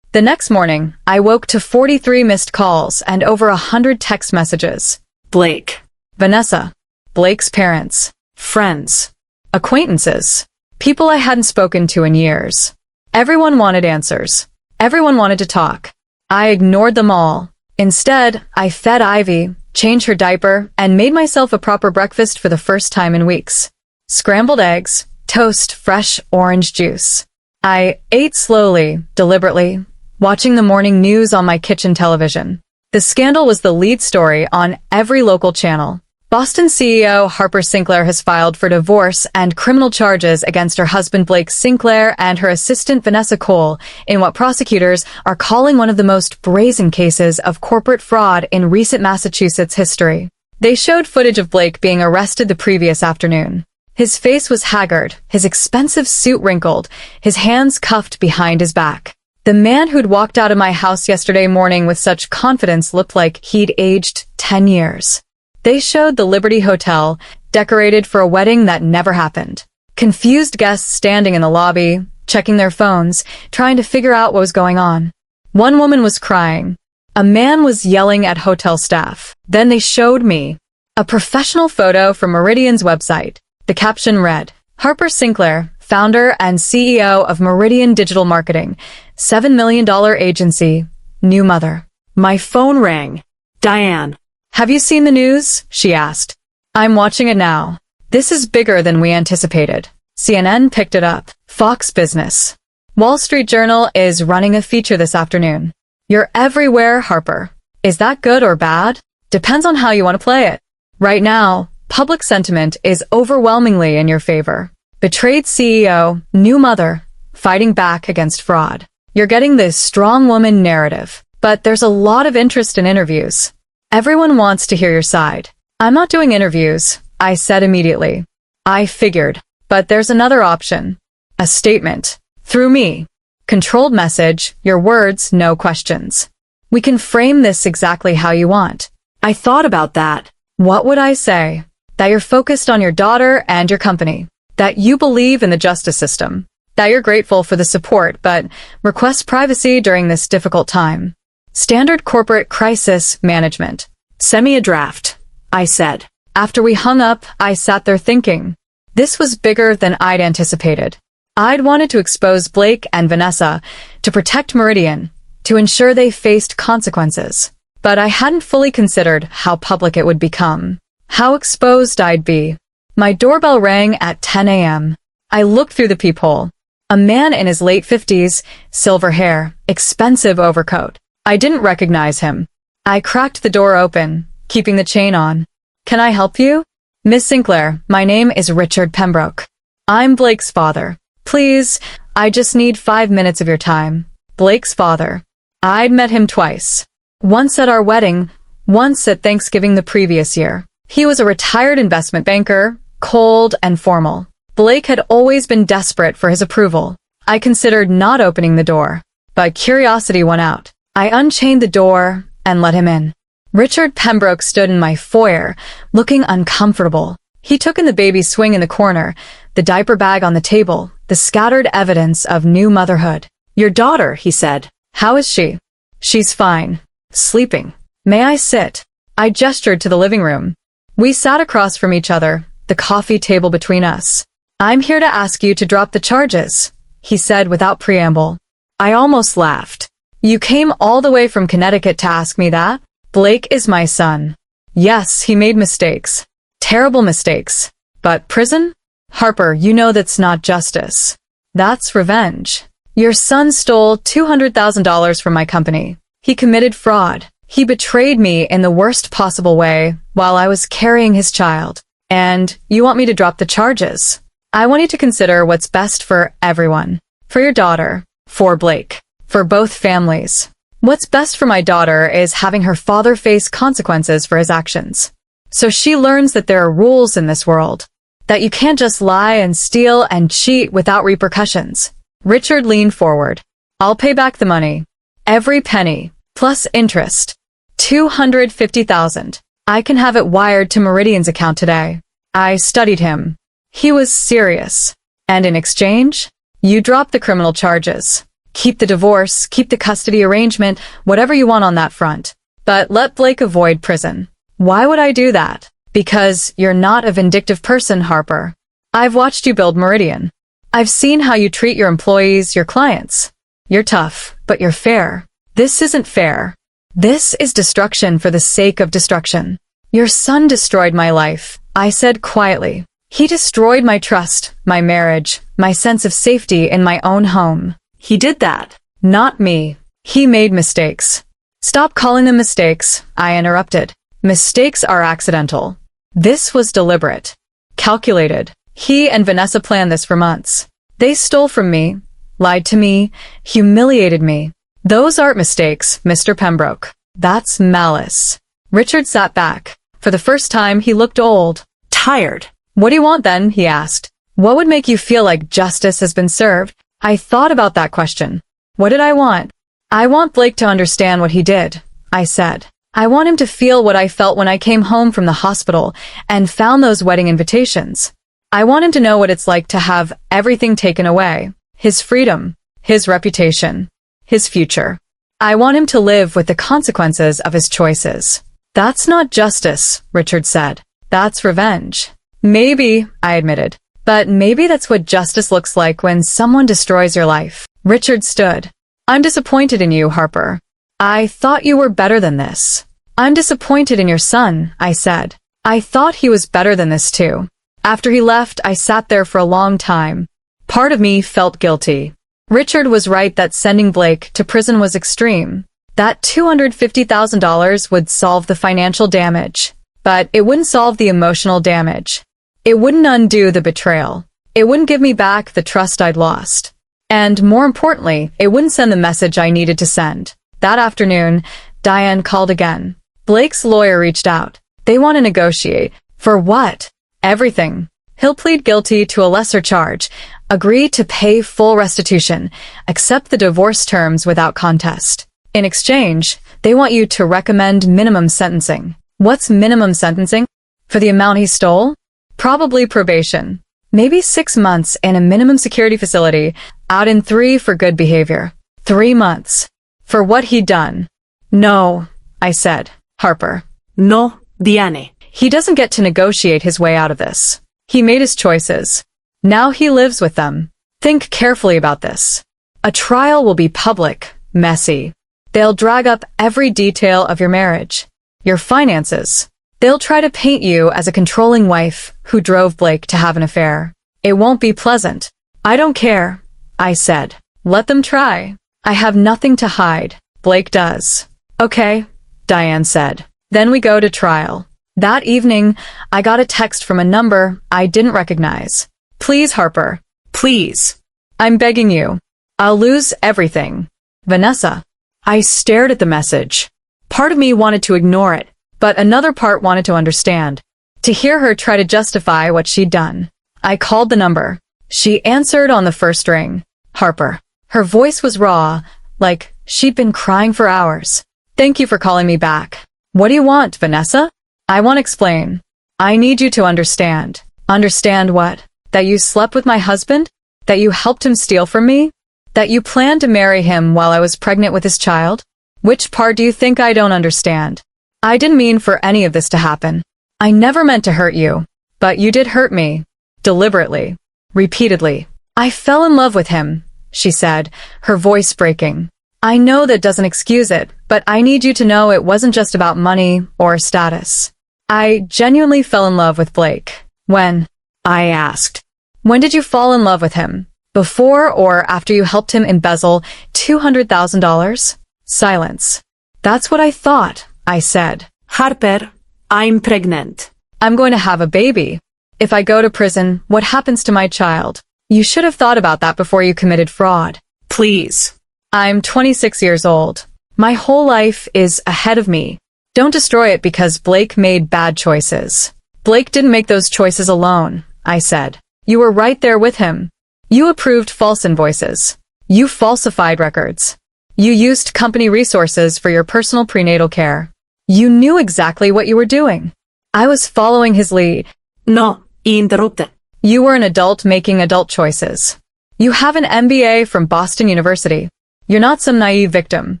The next morning, I woke to 43 missed calls and over 100 text messages. Blake. Vanessa. Blake's parents. Friends. Acquaintances. People I hadn't spoken to in years. Everyone wanted answers. Everyone wanted to talk. I ignored them all. Instead, I fed Ivy, changed her diaper, and made myself a proper breakfast for the first time in weeks. Scrambled eggs, toast, fresh orange juice. I ate slowly, deliberately, watching the morning news on my kitchen television. The scandal was the lead story on every local channel. Boston CEO Harper Sinclair has filed for divorce and criminal charges against her husband Blake Sinclair and her assistant Vanessa Cole in what prosecutors are calling one of the most brazen cases of corporate fraud in recent Massachusetts history. They showed footage of Blake being arrested the previous afternoon. His face was haggard, his expensive suit wrinkled, his hands cuffed behind his back. The man who'd walked out of my house yesterday morning with such confidence looked like he'd aged 10 years. They showed the Liberty Hotel, decorated for a wedding that never happened. Confused guests standing in the lobby, checking their phones, trying to figure out what was going on. One woman was crying. A man was yelling at hotel staff. Then they showed me a professional photo from Meridian's website. The caption read, Harper Sinclair, founder and CEO of Meridian Digital Marketing, $7 million agency, new mother. My phone rang. Diane. Have you seen the news? She asked. I'm watching it now. This is bigger than we anticipated. CNN picked it up. Fox Business. Wall Street Journal is running a feature this afternoon. You're everywhere, Harper. Is that good or bad? Depends on how you want to play it. Right now, public sentiment is overwhelmingly in your favor. Betrayed CEO, new mother, fighting back against fraud. You're getting this strong woman narrative, but there's a lot of interest in interviews. Everyone wants to hear your side. I'm not doing interviews, I said immediately. I figured, but there's another option. A statement. Through me. Controlled message, your words, no questions. We can frame this exactly how you want. I thought about that. What would I say? That you're focused on your daughter and your company. That you believe in the justice system. That you're grateful for the support, but request privacy during this difficult time. Standard corporate crisis management. Send me a draft, I said. After we hung up, I sat there thinking. This was bigger than I'd anticipated. I'd wanted to expose Blake and Vanessa, to protect Meridian, to ensure they faced consequences. But I hadn't fully considered how public it would become. How exposed I'd be. My doorbell rang at 10 a.m. I looked through the peephole. A man in his late 50s, silver hair, expensive overcoat. I didn't recognize him. I cracked the door open, keeping the chain on. Can I help you? Miss Sinclair, my name is Richard Pembroke. I'm Blake's father. Please, I just need 5 minutes of your time. Blake's father. I'd met him twice. Once at our wedding, once at Thanksgiving the previous year. He was a retired investment banker, cold and formal. Blake had always been desperate for his approval. I considered not opening the door, but curiosity won out. I unchained the door and let him in. Richard Pembroke stood in my foyer, looking uncomfortable. He took in the baby swing in the corner, the diaper bag on the table, the scattered evidence of new motherhood. Your daughter, he said. How is she? She's fine. Sleeping. May I sit? I gestured to the living room. We sat across from each other, the coffee table between us. I'm here to ask you to drop the charges, he said without preamble. I almost laughed. You came all the way from Connecticut to ask me that? Blake is my son. Yes, he made mistakes. Terrible mistakes. But prison? Harper, you know that's not justice. That's revenge. Your son stole $200,000 from my company. He committed fraud. He betrayed me in the worst possible way while I was carrying his child. And you want me to drop the charges? I want you to consider what's best for everyone. For your daughter. For Blake. For both families. What's best for my daughter is having her father face consequences for his actions. So she learns that there are rules in this world. That you can't just lie and steal and cheat without repercussions. Richard leaned forward. I'll pay back the money. Every penny. Plus interest. $250,000. I can have it wired to Meridian's account today. I studied him. He was serious. And in exchange, you drop the criminal charges. Keep the divorce, keep the custody arrangement, whatever you want on that front. But let Blake avoid prison. Why would I do that? Because you're not a vindictive person, Harper. I've watched you build Meridian. I've seen how you treat your employees, your clients. You're tough, but you're fair. This isn't fair. This is destruction for the sake of destruction. Your son destroyed my life, I said quietly. He destroyed my trust, my marriage, my sense of safety in my own home. He did that. Not me. He made mistakes. Stop calling them mistakes, I interrupted. Mistakes are accidental. This was deliberate. Calculated. He and Vanessa planned this for months. They stole from me, lied to me, humiliated me. Those aren't mistakes, Mr. Pembroke. That's malice. Richard sat back. For the first time, he looked old. Tired. What do you want then? He asked. What would make you feel like justice has been served? I thought about that question. What did I want? I want Blake to understand what he did, I said. I want him to feel what I felt when I came home from the hospital and found those wedding invitations. I want him to know what it's like to have everything taken away. His freedom, his reputation, his future. I want him to live with the consequences of his choices. That's not justice, Richard said. That's revenge. Maybe, I admitted. But maybe that's what justice looks like when someone destroys your life. Richard stood. I'm disappointed in you, Harper. I thought you were better than this. I'm disappointed in your son, I said. I thought he was better than this too. After he left, I sat there for a long time. Part of me felt guilty. Richard was right that sending Blake to prison was extreme. That $250,000 would solve the financial damage, but it wouldn't solve the emotional damage. It wouldn't undo the betrayal. It wouldn't give me back the trust I'd lost. And more importantly, it wouldn't send the message I needed to send. That afternoon, Diane called again. Blake's lawyer reached out. They want to negotiate. For what? Everything. He'll plead guilty to a lesser charge, agree to pay full restitution, accept the divorce terms without contest. In exchange, they want you to recommend minimum sentencing. What's minimum sentencing? For the amount he stole? Probably probation. Maybe 6 months in a minimum security facility, out in 3 for good behavior. 3 months. For what he'd done. No, I said. Harper. No, Diane. He doesn't get to negotiate his way out of this. He made his choices. Now he lives with them. Think carefully about this. A trial will be public, messy. They'll drag up every detail of your marriage, your finances. They'll try to paint you as a controlling wife who drove Blake to have an affair. It won't be pleasant. I don't care, I said. Let them try. I have nothing to hide. Blake does. Okay, Diane said. Then we go to trial. That evening, I got a text from a number I didn't recognize. Please, Harper. Please. I'm begging you. I'll lose everything. Vanessa. I stared at the message. Part of me wanted to ignore it, but another part wanted to understand. To hear her try to justify what she'd done. I called the number. She answered on the first ring. Harper. Her voice was raw, like she'd been crying for hours. Thank you for calling me back. What do you want, Vanessa? I won't explain. I need you to understand. Understand what? That you slept with my husband? That you helped him steal from me? That you planned to marry him while I was pregnant with his child? Which part do you think I don't understand? I didn't mean for any of this to happen. I never meant to hurt you. But you did hurt me. Deliberately. Repeatedly. I fell in love with him, she said, her voice breaking. I know that doesn't excuse it, but I need you to know it wasn't just about money or status. I genuinely fell in love with Blake. When? I asked. When did you fall in love with him? Before or after you helped him embezzle $200,000? Silence. That's what I thought, I said. Harper, I'm pregnant. I'm going to have a baby. If I go to prison, what happens to my child? You should have thought about that before you committed fraud. Please. I'm 26 years old. My whole life is ahead of me. Don't destroy it because Blake made bad choices. Blake didn't make those choices alone, I said. You were right there with him. You approved false invoices. You falsified records. You used company resources for your personal prenatal care. You knew exactly what you were doing. I was following his lead. No, interrupted. You were an adult making adult choices. You have an MBA from Boston University. You're not some naive victim.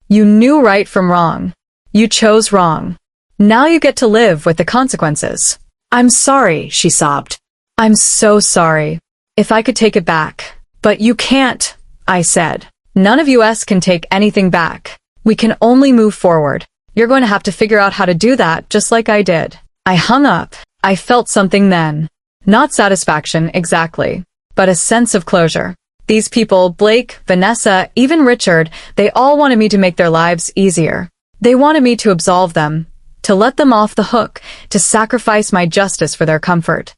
You knew right from wrong. You chose wrong. Now you get to live with the consequences. I'm sorry, she sobbed. I'm so sorry. If I could take it back. But you can't, I said. None of us can take anything back. We can only move forward. You're going to have to figure out how to do that just like I did. I hung up. I felt something then. Not satisfaction, exactly, but a sense of closure. These people, Blake, Vanessa, even Richard, they all wanted me to make their lives easier. They wanted me to absolve them, to let them off the hook, to sacrifice my justice for their comfort.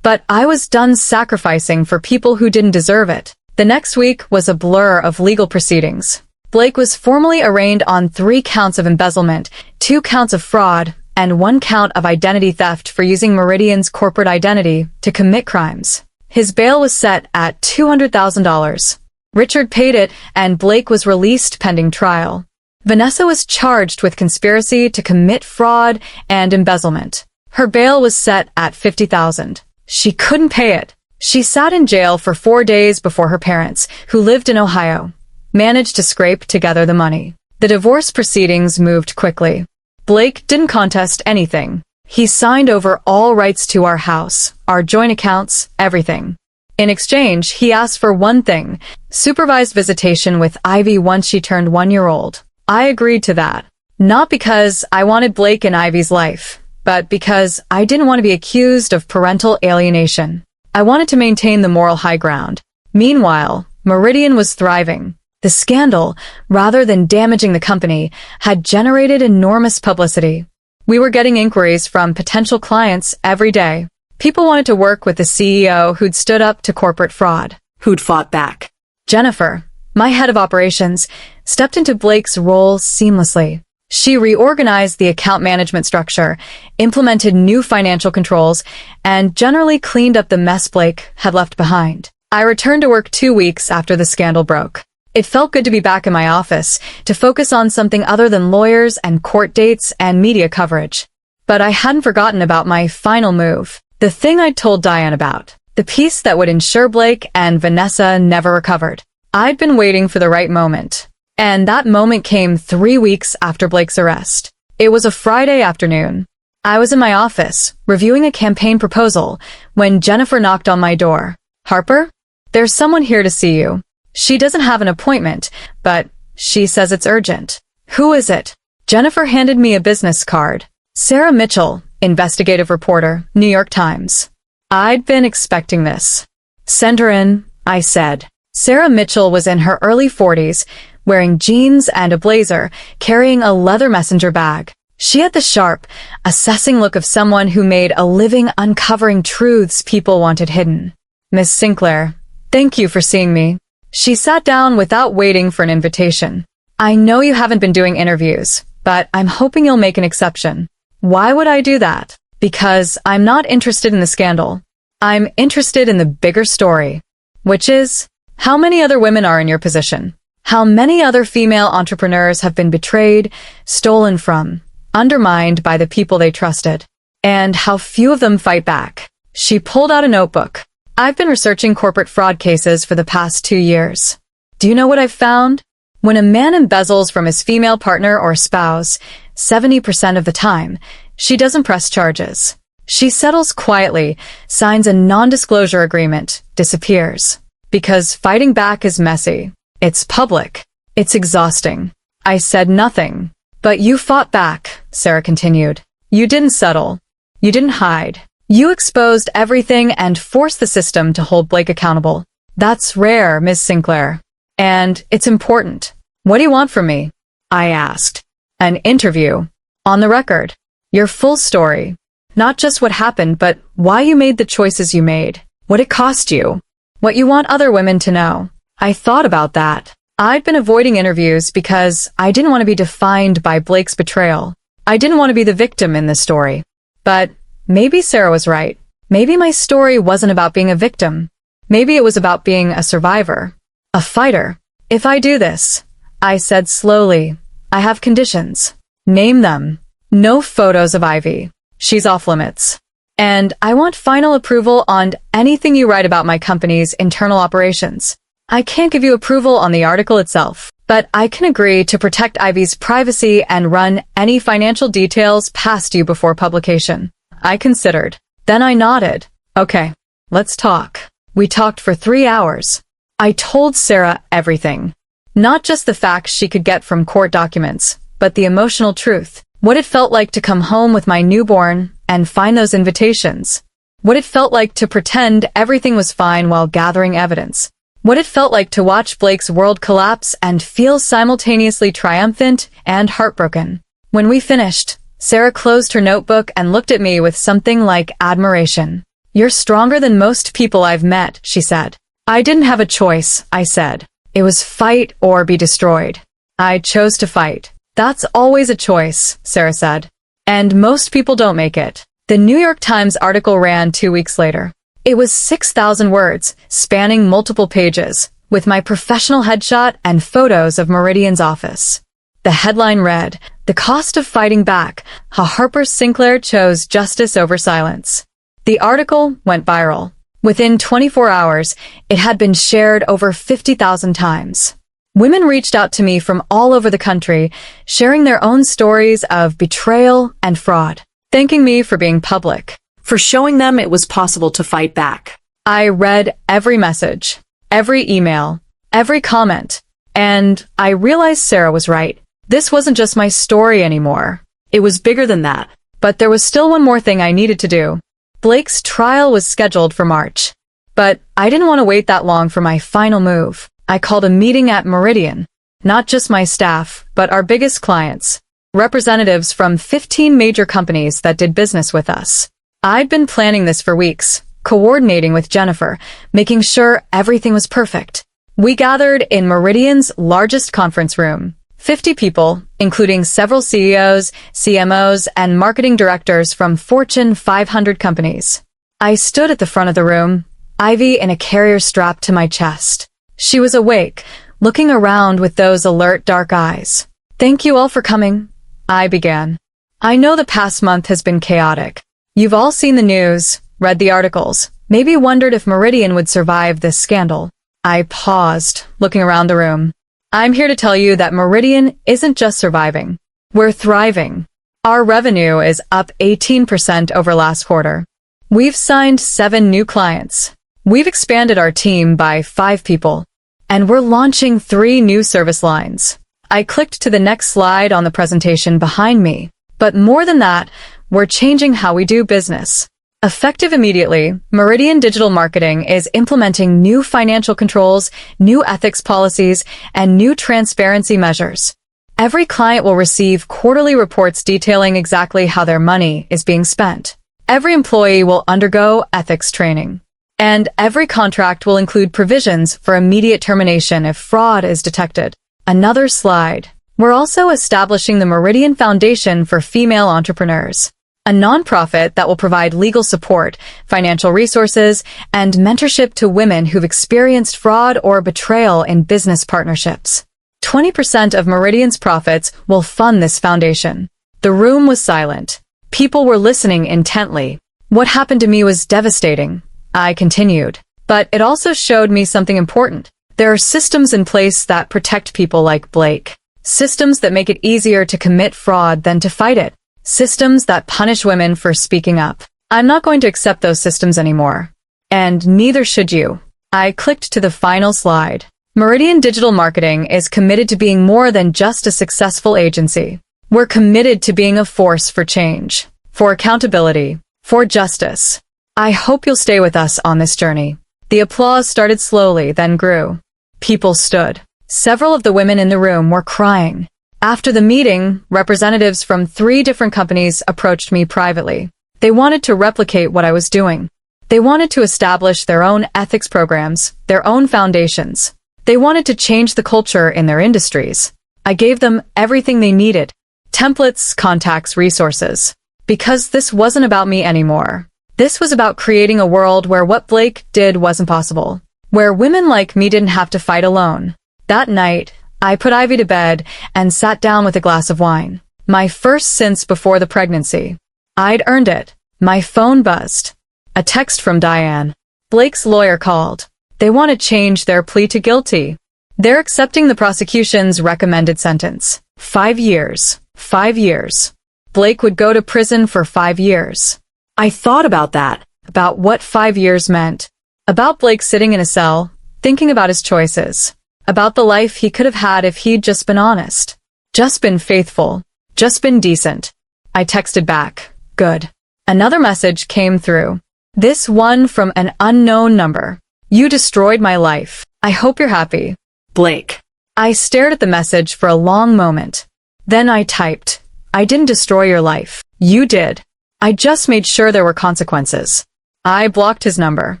But I was done sacrificing for people who didn't deserve it. The next week was a blur of legal proceedings. Blake was formally arraigned on 3 counts of embezzlement, 2 counts of fraud, and 1 count of identity theft for using Meridian's corporate identity to commit crimes. His bail was set at $200,000. Richard paid it, and Blake was released pending trial. Vanessa was charged with conspiracy to commit fraud and embezzlement. Her bail was set at $50,000. She couldn't pay it. She sat in jail for 4 days before her parents, who lived in Ohio, managed to scrape together the money. The divorce proceedings moved quickly. Blake didn't contest anything. He signed over all rights to our house, our joint accounts, everything. In exchange, he asked for one thing: supervised visitation with Ivy once she turned 1 year old. I agreed to that. Not because I wanted Blake in Ivy's life, but because I didn't want to be accused of parental alienation. I wanted to maintain the moral high ground. Meanwhile, Meridian was thriving. The scandal, rather than damaging the company, had generated enormous publicity. We were getting inquiries from potential clients every day. People wanted to work with the CEO who'd stood up to corporate fraud. Who'd fought back? Jennifer, my head of operations, stepped into Blake's role seamlessly. She reorganized the account management structure, implemented new financial controls, and generally cleaned up the mess Blake had left behind. I returned to work 2 weeks after the scandal broke. It felt good to be back in my office, to focus on something other than lawyers and court dates and media coverage. But I hadn't forgotten about my final move, the thing I'd told Diane about, the piece that would ensure Blake and Vanessa never recovered. I'd been waiting for the right moment. And that moment came 3 weeks after Blake's arrest. It was a Friday afternoon. I was in my office, reviewing a campaign proposal, when Jennifer knocked on my door. "Harper? There's someone here to see you. She doesn't have an appointment, but she says it's urgent." "Who is it?" Jennifer handed me a business card. "Sarah Mitchell, investigative reporter, New York Times." I'd been expecting this. "Send her in," I said. Sarah Mitchell was in her early 40s, wearing jeans and a blazer, carrying a leather messenger bag. She had the sharp, assessing look of someone who made a living uncovering truths people wanted hidden. "Miss Sinclair, thank you for seeing me." She sat down without waiting for an invitation. "I know you haven't been doing interviews, but I'm hoping you'll make an exception." Why would I do that? Because I'm not interested in the scandal. I'm interested in the bigger story, which is, how many other women are in your position? How many other female entrepreneurs have been betrayed, stolen from, undermined by the people they trusted? And how few of them fight back? She pulled out a notebook. "I've been researching corporate fraud cases for the past 2 years. Do you know what I've found? When a man embezzles from his female partner or spouse, 70% of the time, she doesn't press charges. She settles quietly, signs a non-disclosure agreement, disappears. Because fighting back is messy. It's public. It's exhausting." I said nothing. "But you fought back," Sarah continued. "You didn't settle. You didn't hide. You exposed everything and forced the system to hold Blake accountable. That's rare, Ms. Sinclair. And it's important. What do you want from me?" I asked. "An interview. On the record. Your full story. Not just what happened, but why you made the choices you made. What it cost you. What you want other women to know." I thought about that. I'd been avoiding interviews because I didn't want to be defined by Blake's betrayal. I didn't want to be the victim in this story. But maybe Sarah was right. Maybe my story wasn't about being a victim. Maybe it was about being a survivor. A fighter. "If I do this," I said slowly, "I have conditions." "Name them." "No photos of Ivy. She's off limits. And I want final approval on anything you write about my company's internal operations. I can't give you approval on the article itself, but I can agree to protect Ivy's privacy and run any financial details past you before publication." I considered. Then I nodded. "Okay, let's talk." We talked for 3 hours. I told Sarah everything. Not just the facts she could get from court documents, but the emotional truth. What it felt like to come home with my newborn and find those invitations. What it felt like to pretend everything was fine while gathering evidence. What it felt like to watch Blake's world collapse and feel simultaneously triumphant and heartbroken. When we finished, Sarah closed her notebook and looked at me with something like admiration. "You're stronger than most people I've met," she said. "I didn't have a choice," I said. "It was fight or be destroyed. I chose to fight." "That's always a choice," Sarah said. "And most people don't make it." The New York Times article ran 2 weeks later. It was 6,000 words, spanning multiple pages, with my professional headshot and photos of Meridian's office. The headline read, "The Cost of Fighting Back, How Harper Sinclair Chose Justice Over Silence." The article went viral. Within 24 hours, it had been shared over 50,000 times. Women reached out to me from all over the country, sharing their own stories of betrayal and fraud, thanking me for being public, For showing them it was possible to fight back. I read every message, every email, every comment, and I realized Sarah was right. This wasn't just my story anymore. It was bigger than that. But there was still one more thing I needed to do. Blake's trial was scheduled for March. But I didn't want to wait that long for my final move. I called a meeting at Meridian. Not just my staff, but our biggest clients. Representatives from 15 major companies that did business with us. I'd been planning this for weeks, coordinating with Jennifer, making sure everything was perfect. We gathered in Meridian's largest conference room. 50 people, including several CEOs, CMOs, and marketing directors from Fortune 500 companies. I stood at the front of the room, Ivy in a carrier strapped to my chest. She was awake, looking around with those alert dark eyes. "Thank you all for coming," I began. "I know the past month has been chaotic. You've all seen the news, read the articles, maybe wondered if Meridian would survive this scandal." I paused, looking around the room. "I'm here to tell you that Meridian isn't just surviving. We're thriving. Our revenue is up 18% over last quarter. We've signed 7 new clients. We've expanded our team by 5 people. And we're launching 3 new service lines." I clicked to the next slide on the presentation behind me. But more than that, we're changing how we do business. Effective immediately, Meridian Digital Marketing is implementing new financial controls, new ethics policies, and new transparency measures. Every client will receive quarterly reports detailing exactly how their money is being spent. Every employee will undergo ethics training. And every contract will include provisions for immediate termination if fraud is detected. Another slide. We're also establishing the Meridian Foundation for Female Entrepreneurs, a nonprofit that will provide legal support, financial resources, and mentorship to women who've experienced fraud or betrayal in business partnerships. 20% of Meridian's profits will fund this foundation. The room was silent. People were listening intently. "What happened to me was devastating," I continued. "But it also showed me something important. There are systems in place that protect people like Blake. Systems that make it easier to commit fraud than to fight it. Systems that punish women for speaking up. I'm not going to accept those systems anymore. And neither should you." I clicked to the final slide. Meridian Digital Marketing is committed to being more than just a successful agency. We're committed to being a force for change, for accountability, for justice. I hope you'll stay with us on this journey. The applause started slowly, then grew. People stood. Several of the women in the room were crying. After the meeting, representatives from 3 different companies approached me privately. They wanted to replicate what I was doing. They wanted to establish their own ethics programs, their own foundations. They wanted to change the culture in their industries. I gave them everything they needed. Templates, contacts, resources. Because this wasn't about me anymore. This was about creating a world where what Blake did wasn't possible. Where women like me didn't have to fight alone. That night, I put Ivy to bed and sat down with a glass of wine. My first since before the pregnancy. I'd earned it. My phone buzzed. A text from Diane. Blake's lawyer called. They want to change their plea to guilty. They're accepting the prosecution's recommended sentence. 5 years. 5 years. Blake would go to prison for 5 years. I thought about that. About what 5 years meant. About Blake sitting in a cell, thinking about his choices. About the life he could have had if he'd just been honest. Just been faithful. Just been decent. I texted back. Good. Another message came through. This one from an unknown number. You destroyed my life. I hope you're happy. Blake. I stared at the message for a long moment. Then I typed, I didn't destroy your life. You did. I just made sure there were consequences. I blocked his number.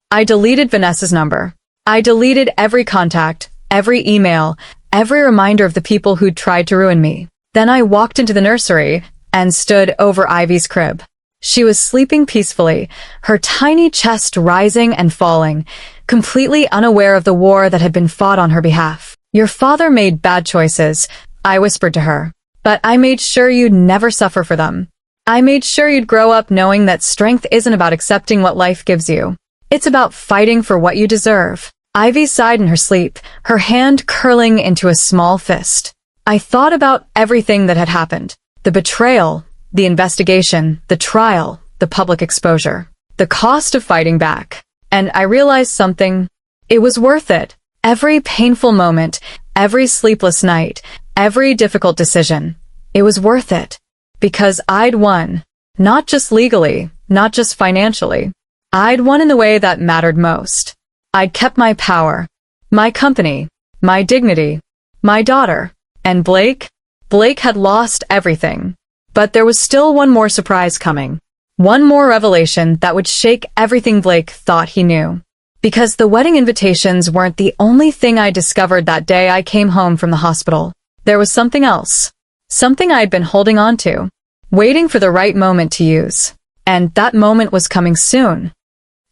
I deleted Vanessa's number. I deleted every contact, every email, every reminder of the people who'd tried to ruin me. Then I walked into the nursery and stood over Ivy's crib. She was sleeping peacefully, her tiny chest rising and falling, completely unaware of the war that had been fought on her behalf. Your father made bad choices, I whispered to her. But I made sure you'd never suffer for them. I made sure you'd grow up knowing that strength isn't about accepting what life gives you. It's about fighting for what you deserve. Ivy sighed in her sleep, her hand curling into a small fist. I thought about everything that had happened. The betrayal, the investigation, the trial, the public exposure, the cost of fighting back. And I realized something. It was worth it. Every painful moment, every sleepless night, every difficult decision. It was worth it. Because I'd won. Not just legally, not just financially. I'd won in the way that mattered most. I'd kept my power, my company, my dignity, my daughter. And Blake? Blake had lost everything. But there was still one more surprise coming. One more revelation that would shake everything Blake thought he knew. Because the wedding invitations weren't the only thing I discovered that day I came home from the hospital. There was something else. Something I'd been holding on to, waiting for the right moment to use. And that moment was coming soon.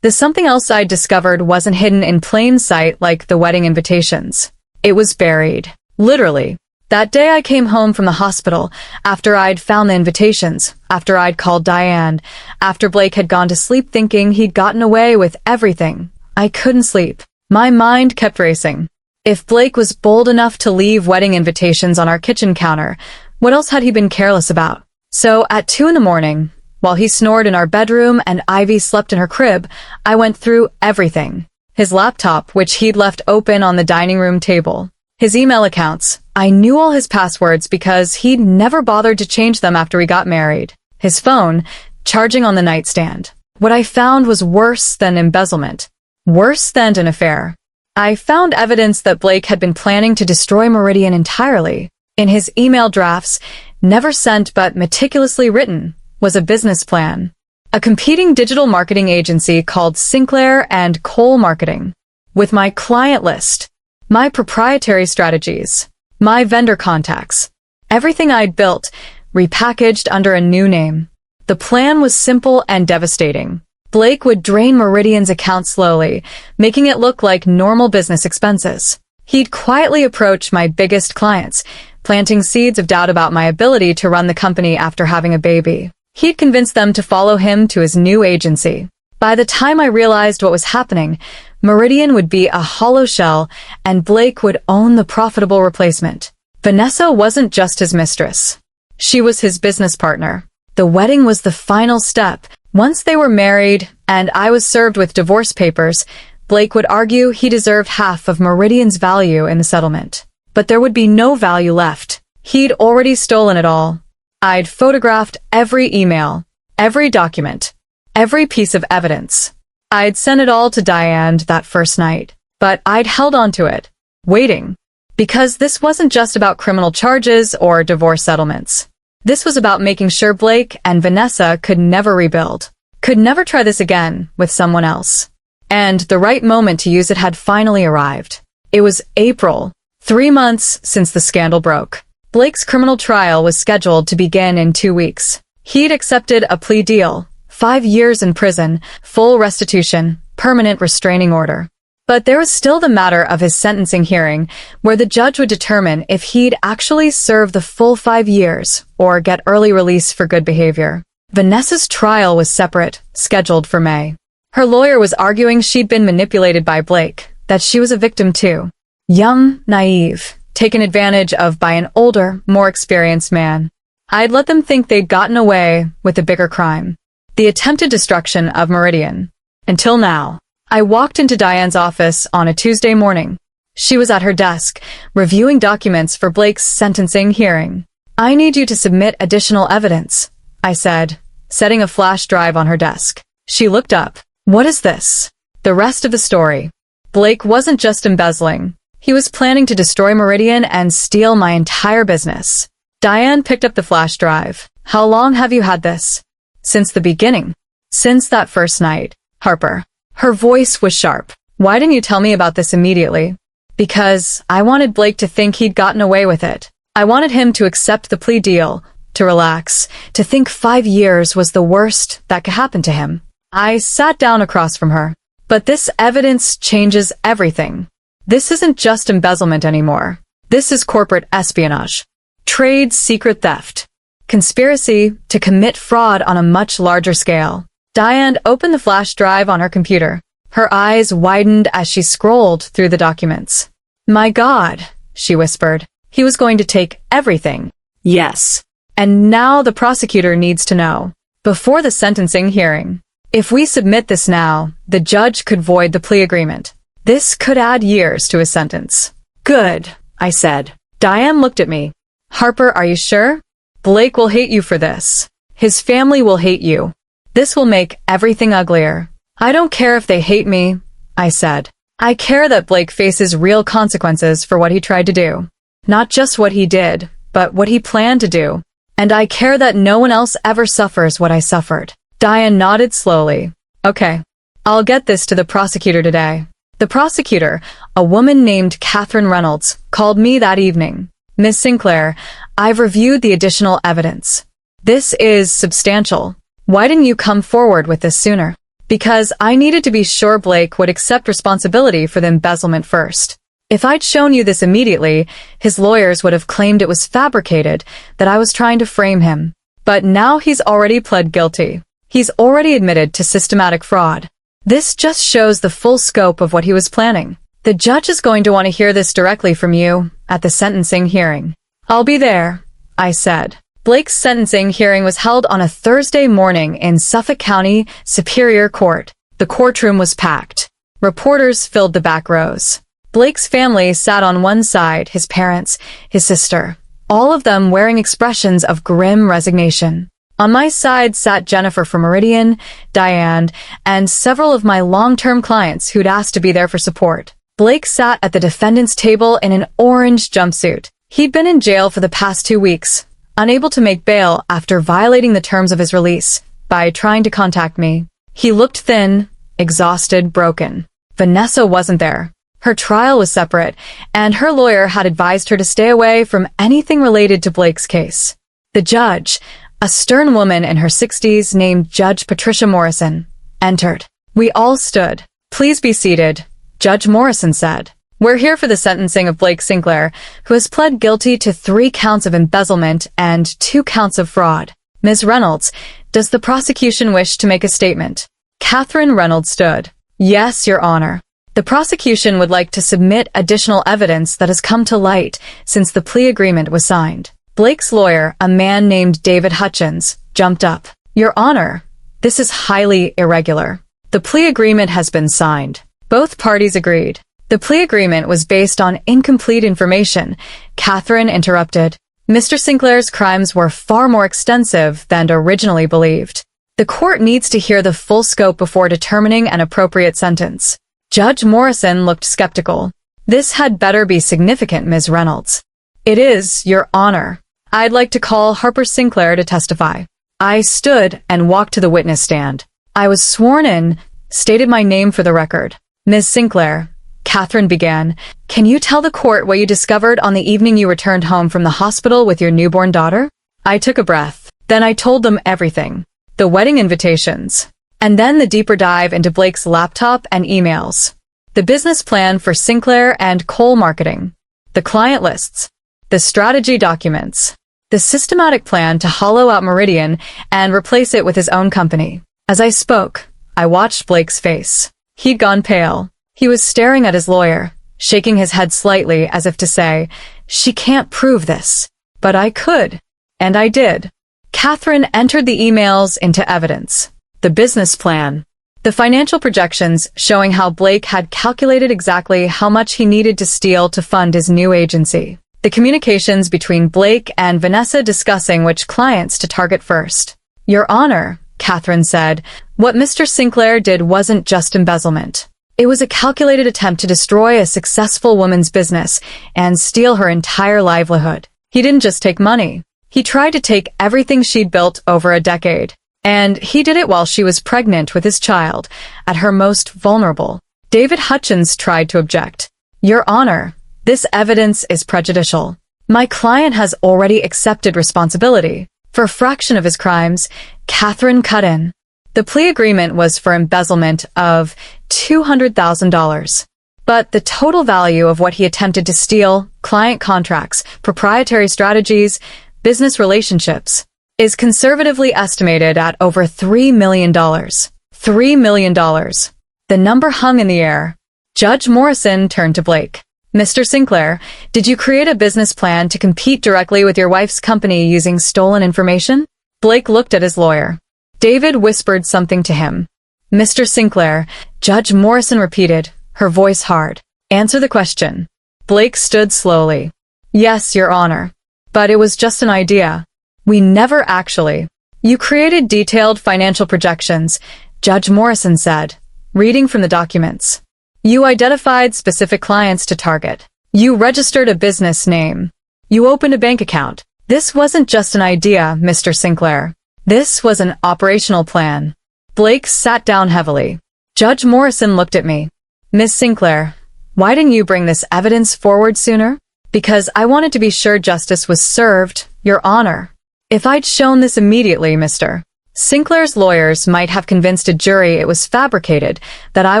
The something else I'd discovered wasn't hidden in plain sight like the wedding invitations. It was buried. Literally. That day I came home from the hospital, after I'd found the invitations, after I'd called Diane, after Blake had gone to sleep thinking he'd gotten away with everything. I couldn't sleep. My mind kept racing. If Blake was bold enough to leave wedding invitations on our kitchen counter, what else had he been careless about? So at 2 a.m, while he snored in our bedroom and Ivy slept in her crib, I went through everything. His laptop, which he'd left open on the dining room table. His email accounts. I knew all his passwords because he'd never bothered to change them after we got married. His phone, charging on the nightstand. What I found was worse than embezzlement. Worse than an affair. I found evidence that Blake had been planning to destroy Meridian entirely. In his email drafts, never sent but meticulously written, was a business plan. A competing digital marketing agency called Sinclair and Cole Marketing. With my client list, my proprietary strategies, my vendor contacts, everything I'd built, repackaged under a new name. The plan was simple and devastating. Blake would drain Meridian's account slowly, making it look like normal business expenses. He'd quietly approach my biggest clients, planting seeds of doubt about my ability to run the company after having a baby. He'd convince them to follow him to his new agency. By the time I realized what was happening, Meridian would be a hollow shell, and Blake would own the profitable replacement. Vanessa wasn't just his mistress. She was his business partner. The wedding was the final step. Once they were married, and I was served with divorce papers, Blake would argue he deserved half of Meridian's value in the settlement. But there would be no value left. He'd already stolen it all. I'd photographed every email, every document, every piece of evidence. I'd sent it all to Diane that first night, but I'd held on to it, waiting. Because this wasn't just about criminal charges or divorce settlements. This was about making sure Blake and Vanessa could never rebuild, could never try this again with someone else. And the right moment to use it had finally arrived. It was April, 3 months since the scandal broke. Blake's criminal trial was scheduled to begin in 2 weeks. He'd accepted a plea deal, 5 years in prison, full restitution, permanent restraining order. But there was still the matter of his sentencing hearing, where the judge would determine if he'd actually serve the full 5 years or get early release for good behavior. Vanessa's trial was separate, scheduled for May. Her lawyer was arguing she'd been manipulated by Blake, that she was a victim too. Young, naive, taken advantage of by an older, more experienced man. I'd let them think they'd gotten away with a bigger crime. The attempted destruction of Meridian. Until now. I walked into Diane's office on a Tuesday morning. She was at her desk, reviewing documents for Blake's sentencing hearing. I need you to submit additional evidence, I said, setting a flash drive on her desk. She looked up. What is this? The rest of the story. Blake wasn't just embezzling. He was planning to destroy Meridian and steal my entire business. Diane picked up the flash drive. How long have you had this? Since the beginning. Since that first night. Harper. Her voice was sharp. Why didn't you tell me about this immediately? Because I wanted Blake to think he'd gotten away with it. I wanted him to accept the plea deal, to relax, to think 5 years was the worst that could happen to him. I sat down across from her. But this evidence changes everything. This isn't just embezzlement anymore. This is corporate espionage. Trade secret theft. Conspiracy to commit fraud on a much larger scale. Diane opened the flash drive on her computer. Her eyes widened as she scrolled through the documents. My God, she whispered. He was going to take everything. Yes. And now the prosecutor needs to know. Before the sentencing hearing. If we submit this now, the judge could void the plea agreement. This could add years to his sentence. Good, I said. Diane looked at me. Harper, are you sure? Blake will hate you for this. His family will hate you. This will make everything uglier. I don't care if they hate me, I said. I care that Blake faces real consequences for what he tried to do. Not just what he did, but what he planned to do. And I care that no one else ever suffers what I suffered. Diane nodded slowly. Okay. I'll get this to the prosecutor today. The prosecutor, a woman named Catherine Reynolds, called me that evening. Ms. Sinclair, I've reviewed the additional evidence. This is substantial. Why didn't you come forward with this sooner? Because I needed to be sure Blake would accept responsibility for the embezzlement first. If I'd shown you this immediately, his lawyers would have claimed it was fabricated, that I was trying to frame him. But now he's already pled guilty. He's already admitted to systematic fraud. This just shows the full scope of what he was planning. The judge is going to want to hear this directly from you at the sentencing hearing. I'll be there, I said. Blake's sentencing hearing was held on a Thursday morning in Suffolk County Superior Court. The courtroom was packed. Reporters filled the back rows. Blake's family sat on one side, his parents, his sister, all of them wearing expressions of grim resignation. On my side sat Jennifer from Meridian, Diane, and several of my long-term clients who'd asked to be there for support. Blake sat at the defendant's table in an orange jumpsuit. He'd been in jail for the past 2 weeks, unable to make bail after violating the terms of his release by trying to contact me. He looked thin, exhausted, broken. Vanessa wasn't there. Her trial was separate, and her lawyer had advised her to stay away from anything related to Blake's case. The judge, a stern woman in her 60s named Judge Patricia Morrison, entered. We all stood. Please be seated, Judge Morrison said. We're here for the sentencing of Blake Sinclair, who has pled guilty to 3 counts of embezzlement and 2 counts of fraud. Ms. Reynolds, does the prosecution wish to make a statement? Catherine Reynolds stood. Yes, Your Honor. The prosecution would like to submit additional evidence that has come to light since the plea agreement was signed. Blake's lawyer, a man named David Hutchins, jumped up. Your Honor, this is highly irregular. The plea agreement has been signed. Both parties agreed. The plea agreement was based on incomplete information. Catherine interrupted. Mr. Sinclair's crimes were far more extensive than originally believed. The court needs to hear the full scope before determining an appropriate sentence. Judge Morrison looked skeptical. This had better be significant, Ms. Reynolds. It is, Your Honor. I'd like to call Harper Sinclair to testify. I stood and walked to the witness stand. I was sworn in, stated my name for the record. Ms. Sinclair, Catherine began, can you tell the court what you discovered on the evening you returned home from the hospital with your newborn daughter? I took a breath. Then I told them everything. The wedding invitations. And then the deeper dive into Blake's laptop and emails. The business plan for Sinclair and Cole Marketing. The client lists. The strategy documents. The systematic plan to hollow out Meridian and replace it with his own company. As I spoke, I watched Blake's face. He'd gone pale. He was staring at his lawyer, shaking his head slightly as if to say, she can't prove this. But I could. And I did. Catherine entered the emails into evidence. The business plan. The financial projections showing how Blake had calculated exactly how much he needed to steal to fund his new agency. The communications between Blake and Vanessa discussing which clients to target first. Your Honor, Catherine said. What Mr. Sinclair did wasn't just embezzlement. It was a calculated attempt to destroy a successful woman's business and steal her entire livelihood. He didn't just take money. He tried to take everything she'd built over a decade. And he did it while she was pregnant with his child, at her most vulnerable. David Hutchins tried to object. Your Honor, this evidence is prejudicial. My client has already accepted responsibility. For a fraction of his crimes, Catherine cut in. The plea agreement was for embezzlement of $200,000. But the total value of what he attempted to steal, client contracts, proprietary strategies, business relationships, is conservatively estimated at over $3 million. $3 million. The number hung in the air. Judge Morrison turned to Blake. Mr. Sinclair, did you create a business plan to compete directly with your wife's company using stolen information? Blake looked at his lawyer. David whispered something to him. Mr. Sinclair, Judge Morrison repeated, her voice hard. Answer the question. Blake stood slowly. Yes, Your Honor. But it was just an idea. We never actually. You created detailed financial projections, Judge Morrison said, reading from the documents. You identified specific clients to target. You registered a business name. You opened a bank account. This wasn't just an idea, Mr. Sinclair. This was an operational plan. Blake sat down heavily. Judge Morrison looked at me. Miss Sinclair, why didn't you bring this evidence forward sooner? Because I wanted to be sure justice was served, Your Honor. If I'd shown this immediately, Mr. Sinclair's lawyers might have convinced a jury it was fabricated, that I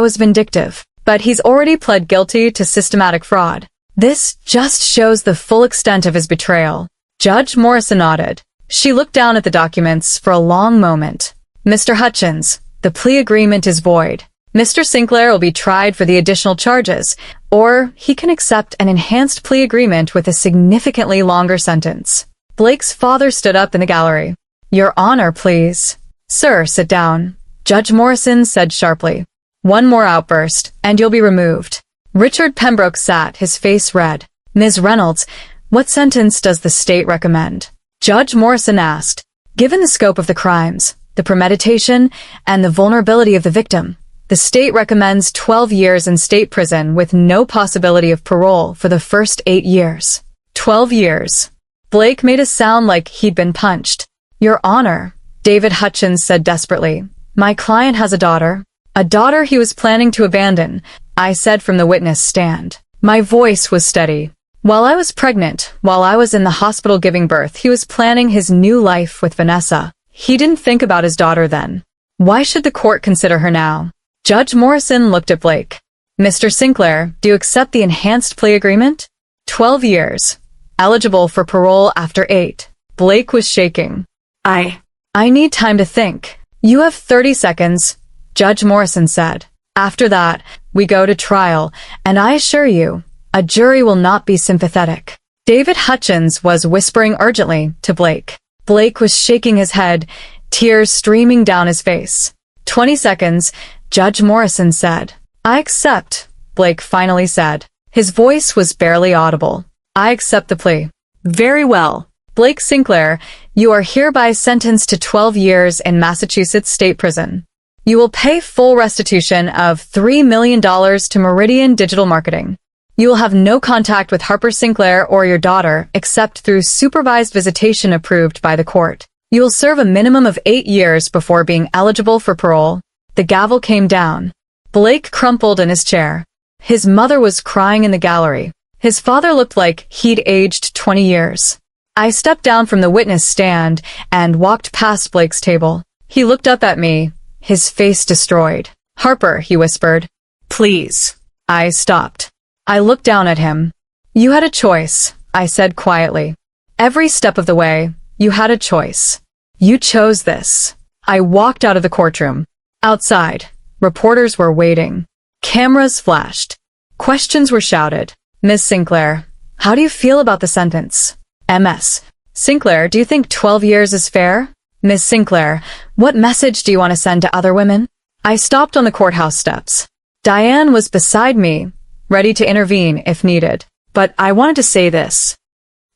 was vindictive. But he's already pled guilty to systematic fraud. This just shows the full extent of his betrayal. Judge Morrison nodded. She looked down at the documents for a long moment. Mr. Hutchins, the plea agreement is void. Mr. Sinclair will be tried for the additional charges, or he can accept an enhanced plea agreement with a significantly longer sentence. Blake's father stood up in the gallery. Your Honor, please. Sir, sit down. Judge Morrison said sharply. One more outburst, and you'll be removed. Richard Pembroke sat, his face red. Ms. Reynolds, what sentence does the state recommend? Judge Morrison asked. Given the scope of the crimes, the premeditation, and the vulnerability of the victim, the state recommends 12 years in state prison with no possibility of parole for the first 8 years. 12 years. Blake made a sound like he'd been punched. Your Honor, David Hutchins said desperately. My client has a daughter. A daughter he was planning to abandon, I said from the witness stand. My voice was steady. While I was pregnant, while I was in the hospital giving birth, he was planning his new life with Vanessa. He didn't think about his daughter then. Why should the court consider her now? Judge Morrison looked at Blake. Mr. Sinclair, do you accept the enhanced plea agreement? 12 years. Eligible for parole after 8. Blake was shaking. I need time to think. You have 30 seconds, Judge Morrison said. After that, we go to trial, and I assure you, a jury will not be sympathetic. David Hutchins was whispering urgently to Blake. Blake was shaking his head, tears streaming down his face. 20 seconds, Judge Morrison said. I accept, Blake finally said. His voice was barely audible. I accept the plea. Very well. Blake Sinclair, you are hereby sentenced to 12 years in Massachusetts State Prison. You will pay full restitution of $3 million to Meridian Digital Marketing. You will have no contact with Harper Sinclair or your daughter except through supervised visitation approved by the court. You will serve a minimum of 8 years before being eligible for parole. The gavel came down. Blake crumpled in his chair. His mother was crying in the gallery. His father looked like he'd aged 20 years. I stepped down from the witness stand and walked past Blake's table. He looked up at me, his face destroyed. Harper, he whispered. Please. I stopped. I looked down at him. You had a choice, I said quietly. Every step of the way, you had a choice. You chose this. I walked out of the courtroom. Outside, reporters were waiting. Cameras flashed. Questions were shouted. Ms. Sinclair, how do you feel about the sentence? Ms. Sinclair, do you think 12 years is fair? Ms. Sinclair, what message do you want to send to other women? I stopped on the courthouse steps. Diane was beside me, ready to intervene if needed. But I wanted to say this.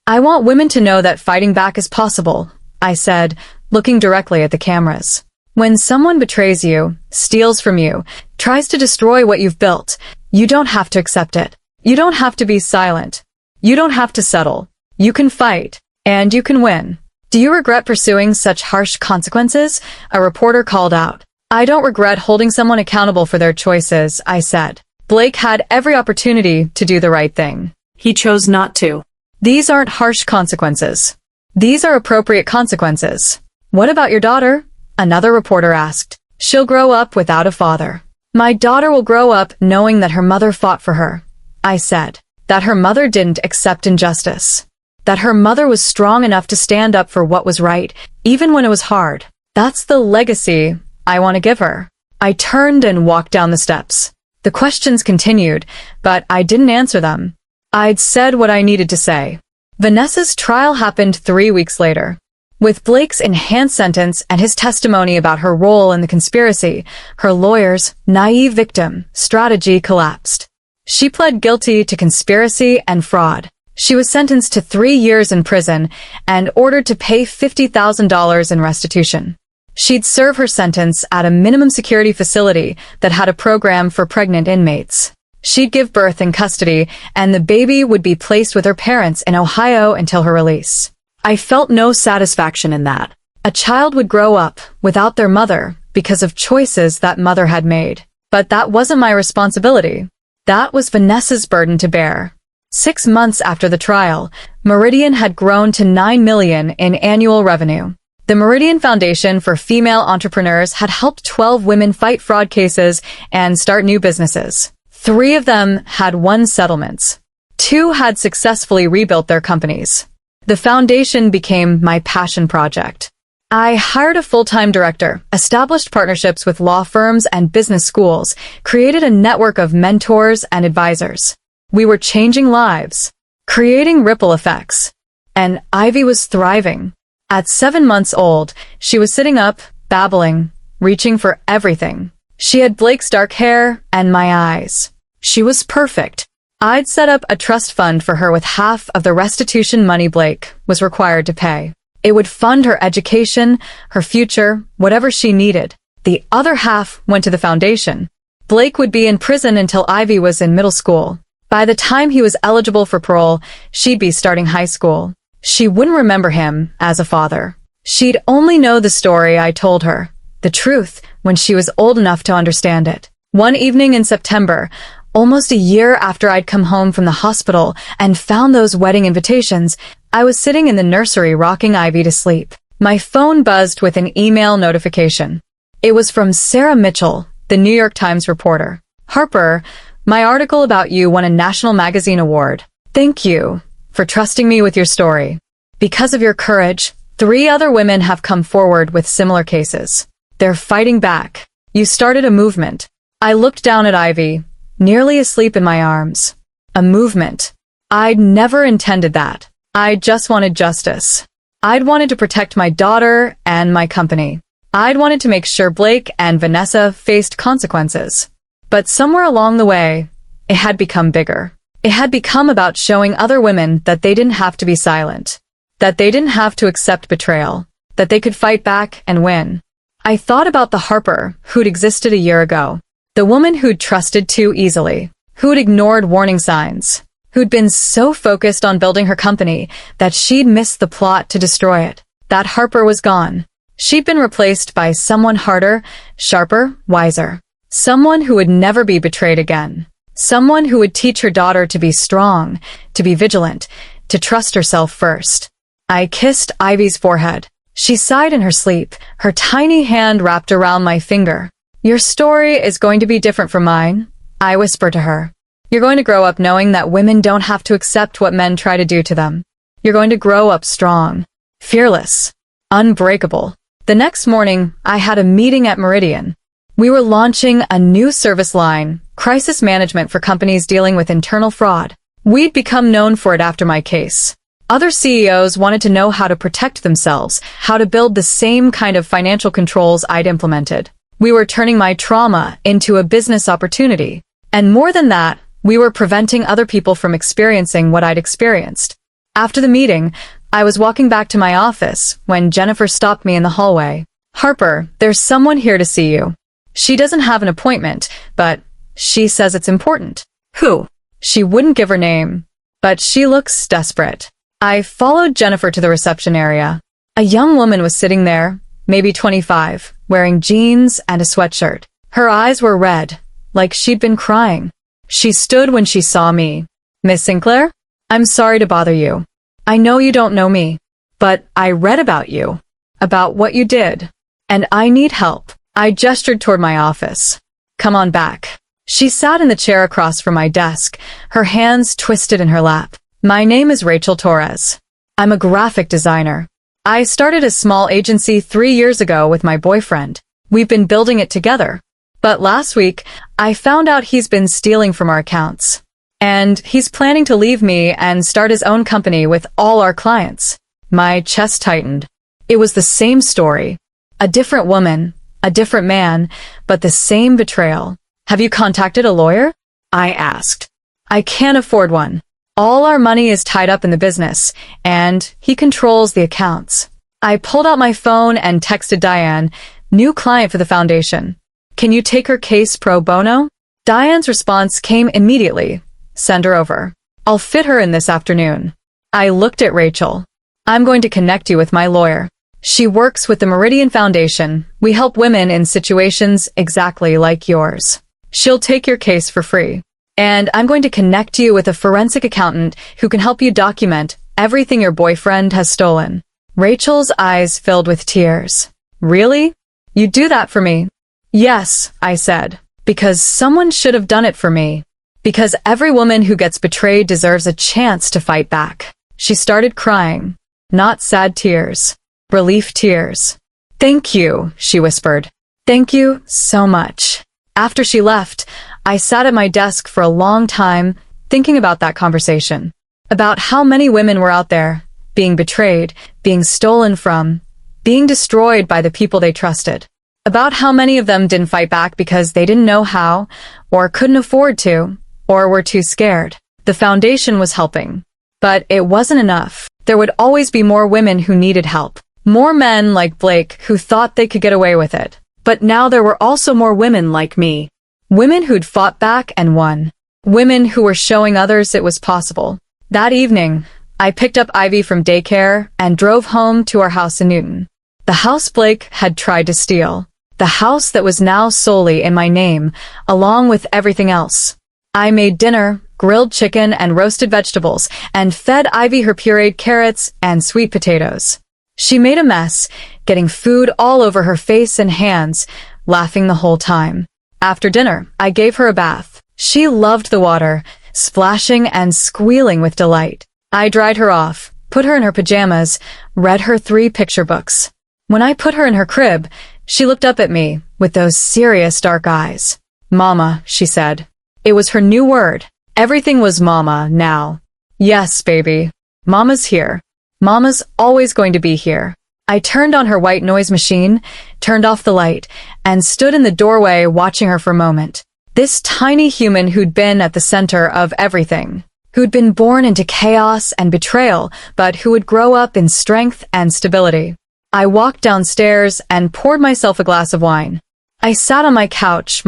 I want women to know that fighting back is possible, I said, looking directly at the cameras. When someone betrays you, steals from you, tries to destroy what you've built, you don't have to accept it. You don't have to be silent. You don't have to settle. You can fight, and you can win. Do you regret pursuing such harsh consequences? A reporter called out. I don't regret holding someone accountable for their choices, I said. Blake had every opportunity to do the right thing. He chose not to. These aren't harsh consequences. These are appropriate consequences. What about your daughter? Another reporter asked. She'll grow up without a father. My daughter will grow up knowing that her mother fought for her, I said. That her mother didn't accept injustice. That her mother was strong enough to stand up for what was right, even when it was hard. That's the legacy I want to give her. I turned and walked down the steps. The questions continued, but I didn't answer them. I'd said what I needed to say. Vanessa's trial happened 3 weeks later. With Blake's enhanced sentence and his testimony about her role in the conspiracy, her lawyer's naive victim strategy collapsed. She pled guilty to conspiracy and fraud. She was sentenced to 3 years in prison and ordered to pay $50,000 in restitution. She'd serve her sentence at a minimum security facility that had a program for pregnant inmates. She'd give birth in custody, and the baby would be placed with her parents in Ohio until her release. I felt no satisfaction in that. A child would grow up without their mother because of choices that mother had made. But that wasn't my responsibility. That was Vanessa's burden to bear. 6 months after the trial, Meridian had grown to $9 million in annual revenue. The Meridian Foundation for Female Entrepreneurs had helped 12 women fight fraud cases and start new businesses. 3 of them had won settlements. 2 had successfully rebuilt their companies. The foundation became my passion project. I hired a full-time director, established partnerships with law firms and business schools, created a network of mentors and advisors. We were changing lives, creating ripple effects. And Ivy was thriving. At 7 months old, she was sitting up, babbling, reaching for everything. She had Blake's dark hair and my eyes. She was perfect. I'd set up a trust fund for her with half of the restitution money Blake was required to pay. It would fund her education, her future, whatever she needed. The other half went to the foundation. Blake would be in prison until Ivy was in middle school. By the time he was eligible for parole, she'd be starting high school. She wouldn't remember him as a father. She'd only know the story I told her, the truth, when she was old enough to understand it. One evening in September, almost a year after I'd come home from the hospital and found those wedding invitations, I was sitting in the nursery rocking Ivy to sleep. My phone buzzed with an email notification. It was from Sarah Mitchell, the New York Times reporter. Harper, my article about you won a national magazine award. Thank you for trusting me with your story. Because of your courage, 3 other women have come forward with similar cases. They're fighting back. You started a movement. I looked down at Ivy, nearly asleep in my arms. A movement. I'd never intended that. I just wanted justice. I'd wanted to protect my daughter and my company. I'd wanted to make sure Blake and Vanessa faced consequences. But somewhere along the way, it had become bigger. It had become about showing other women that they didn't have to be silent, that they didn't have to accept betrayal, that they could fight back and win. I thought about the Harper who'd existed a year ago. The woman who'd trusted too easily, who'd ignored warning signs, who'd been so focused on building her company that she'd missed the plot to destroy it. That Harper was gone. She'd been replaced by someone harder, sharper, wiser. Someone who would never be betrayed again. Someone who would teach her daughter to be strong, to be vigilant, to trust herself first. I kissed Ivy's forehead. She sighed in her sleep, her tiny hand wrapped around my finger. Your story is going to be different from mine, I whispered to her. You're going to grow up knowing that women don't have to accept what men try to do to them. You're going to grow up strong, fearless, unbreakable. The next morning, I had a meeting at Meridian. We were launching a new service line, crisis management for companies dealing with internal fraud. We'd become known for it after my case. Other CEOs wanted to know how to protect themselves, how to build the same kind of financial controls I'd implemented. We were turning my trauma into a business opportunity. And more than that, we were preventing other people from experiencing what I'd experienced. After the meeting, I was walking back to my office when Jennifer stopped me in the hallway. Harper, there's someone here to see you. She doesn't have an appointment, but she says it's important. Who? She wouldn't give her name, but she looks desperate. I followed Jennifer to the reception area. A young woman was sitting there, maybe 25, wearing jeans and a sweatshirt. Her eyes were red, like she'd been crying. She stood when she saw me. Miss Sinclair? I'm sorry to bother you. I know you don't know me, but I read about you, about what you did, and I need help. I gestured toward my office. Come on back. She sat in the chair across from my desk, her hands twisted in her lap. My name is Rachel Torres. I'm a graphic designer. I started a small agency 3 years ago with my boyfriend. We've been building it together. But last week, I found out he's been stealing from our accounts. And he's planning to leave me and start his own company with all our clients. My chest tightened. It was the same story. A different woman, a different man, but the same betrayal. Have you contacted a lawyer? I asked. I can't afford one. All our money is tied up in the business, and he controls the accounts. I pulled out my phone and texted Diane, new client for the foundation. Can you take her case pro bono? Diane's response came immediately. Send her over. I'll fit her in this afternoon. I looked at Rachel. I'm going to connect you with my lawyer. She works with the Meridian Foundation. We help women in situations exactly like yours. She'll take your case for free. And I'm going to connect you with a forensic accountant who can help you document everything your boyfriend has stolen. Rachel's eyes filled with tears. Really? You'd do that for me? Yes, I said. Because someone should have done it for me. Because every woman who gets betrayed deserves a chance to fight back. She started crying. Not sad tears. Relief tears. Thank you, she whispered. Thank you so much. After she left, I sat at my desk for a long time thinking about that conversation. About how many women were out there, being betrayed, being stolen from, being destroyed by the people they trusted. About how many of them didn't fight back because they didn't know how, or couldn't afford to, or were too scared. The foundation was helping. But it wasn't enough. There would always be more women who needed help. More men like Blake who thought they could get away with it. But now there were also more women like me. Women who'd fought back and won. Women who were showing others it was possible. That evening, I picked up Ivy from daycare and drove home to our house in Newton. The house Blake had tried to steal. The house that was now solely in my name, along with everything else. I made dinner, grilled chicken and roasted vegetables, and fed Ivy her pureed carrots and sweet potatoes. She made a mess, getting food all over her face and hands, laughing the whole time. After dinner, I gave her a bath. She loved the water, splashing and squealing with delight. I dried her off, put her in her pajamas, read her 3 picture books. When I put her in her crib, she looked up at me with those serious dark eyes. Mama, she said. It was her new word. Everything was Mama now. Yes, baby. Mama's here. Mama's always going to be here. I turned on her white noise machine, turned off the light, and stood in the doorway watching her for a moment. This tiny human who'd been at the center of everything. Who'd been born into chaos and betrayal, but who would grow up in strength and stability. I walked downstairs and poured myself a glass of wine. I sat on my couch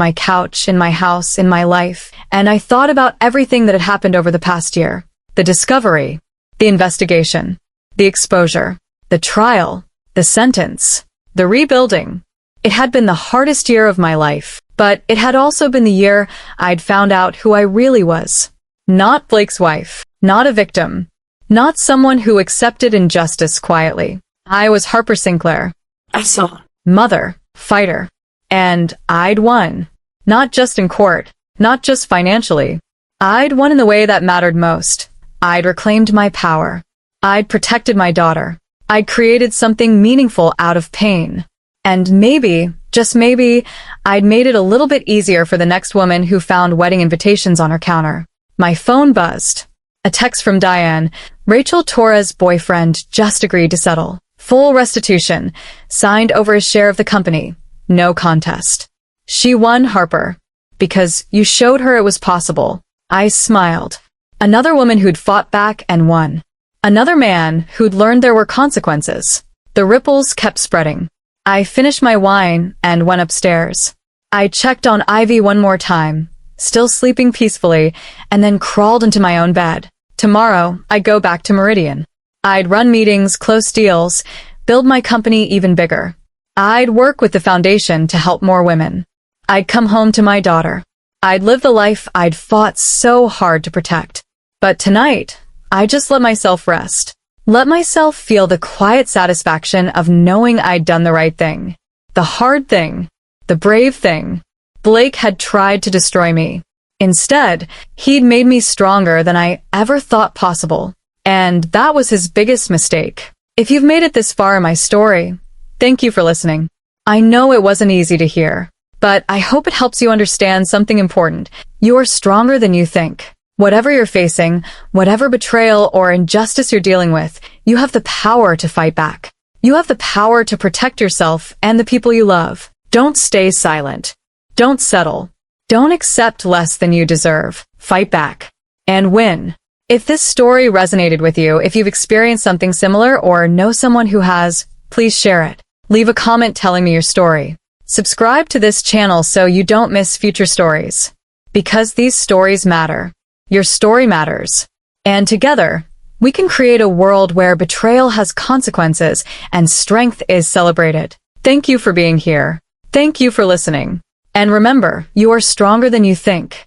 in my house, in my life, and I thought about everything that had happened over the past year. The discovery, the investigation, the exposure, the trial, the sentence, the rebuilding. It had been the hardest year of my life, but it had also been the year I'd found out who I really was. Not Blake's wife, not a victim, not someone who accepted injustice quietly. I was Harper Sinclair. I saw. Mother, fighter. And I'd won. Not just in court, not just financially. I'd won in the way that mattered most. I'd reclaimed my power. I'd protected my daughter. I'd created something meaningful out of pain. And maybe, just maybe, I'd made it a little bit easier for the next woman who found wedding invitations on her counter. My phone buzzed. A text from Diane. Rachel Torres' boyfriend just agreed to settle. Full restitution. Signed over his share of the company. No contest. She won, Harper. Because you showed her it was possible. I smiled. Another woman who'd fought back and won. Another man who'd learned there were consequences. The ripples kept spreading. I finished my wine and went upstairs. I checked on Ivy one more time, still sleeping peacefully, and then crawled into my own bed. Tomorrow, I'd go back to Meridian. I'd run meetings, close deals, build my company even bigger. I'd work with the foundation to help more women. I'd come home to my daughter. I'd live the life I'd fought so hard to protect. But tonight, I just let myself rest. Let myself feel the quiet satisfaction of knowing I'd done the right thing. The hard thing. The brave thing. Blake had tried to destroy me. Instead, he'd made me stronger than I ever thought possible. And that was his biggest mistake. If you've made it this far in my story, thank you for listening. I know it wasn't easy to hear, but I hope it helps you understand something important. You are stronger than you think. Whatever you're facing, whatever betrayal or injustice you're dealing with, you have the power to fight back. You have the power to protect yourself and the people you love. Don't stay silent. Don't settle. Don't accept less than you deserve. Fight back. And win. If this story resonated with you, if you've experienced something similar or know someone who has, please share it. Leave a comment telling me your story. Subscribe to this channel so you don't miss future stories. Because these stories matter. Your story matters. And together, we can create a world where betrayal has consequences and strength is celebrated. Thank you for being here. Thank you for listening. And remember, you are stronger than you think.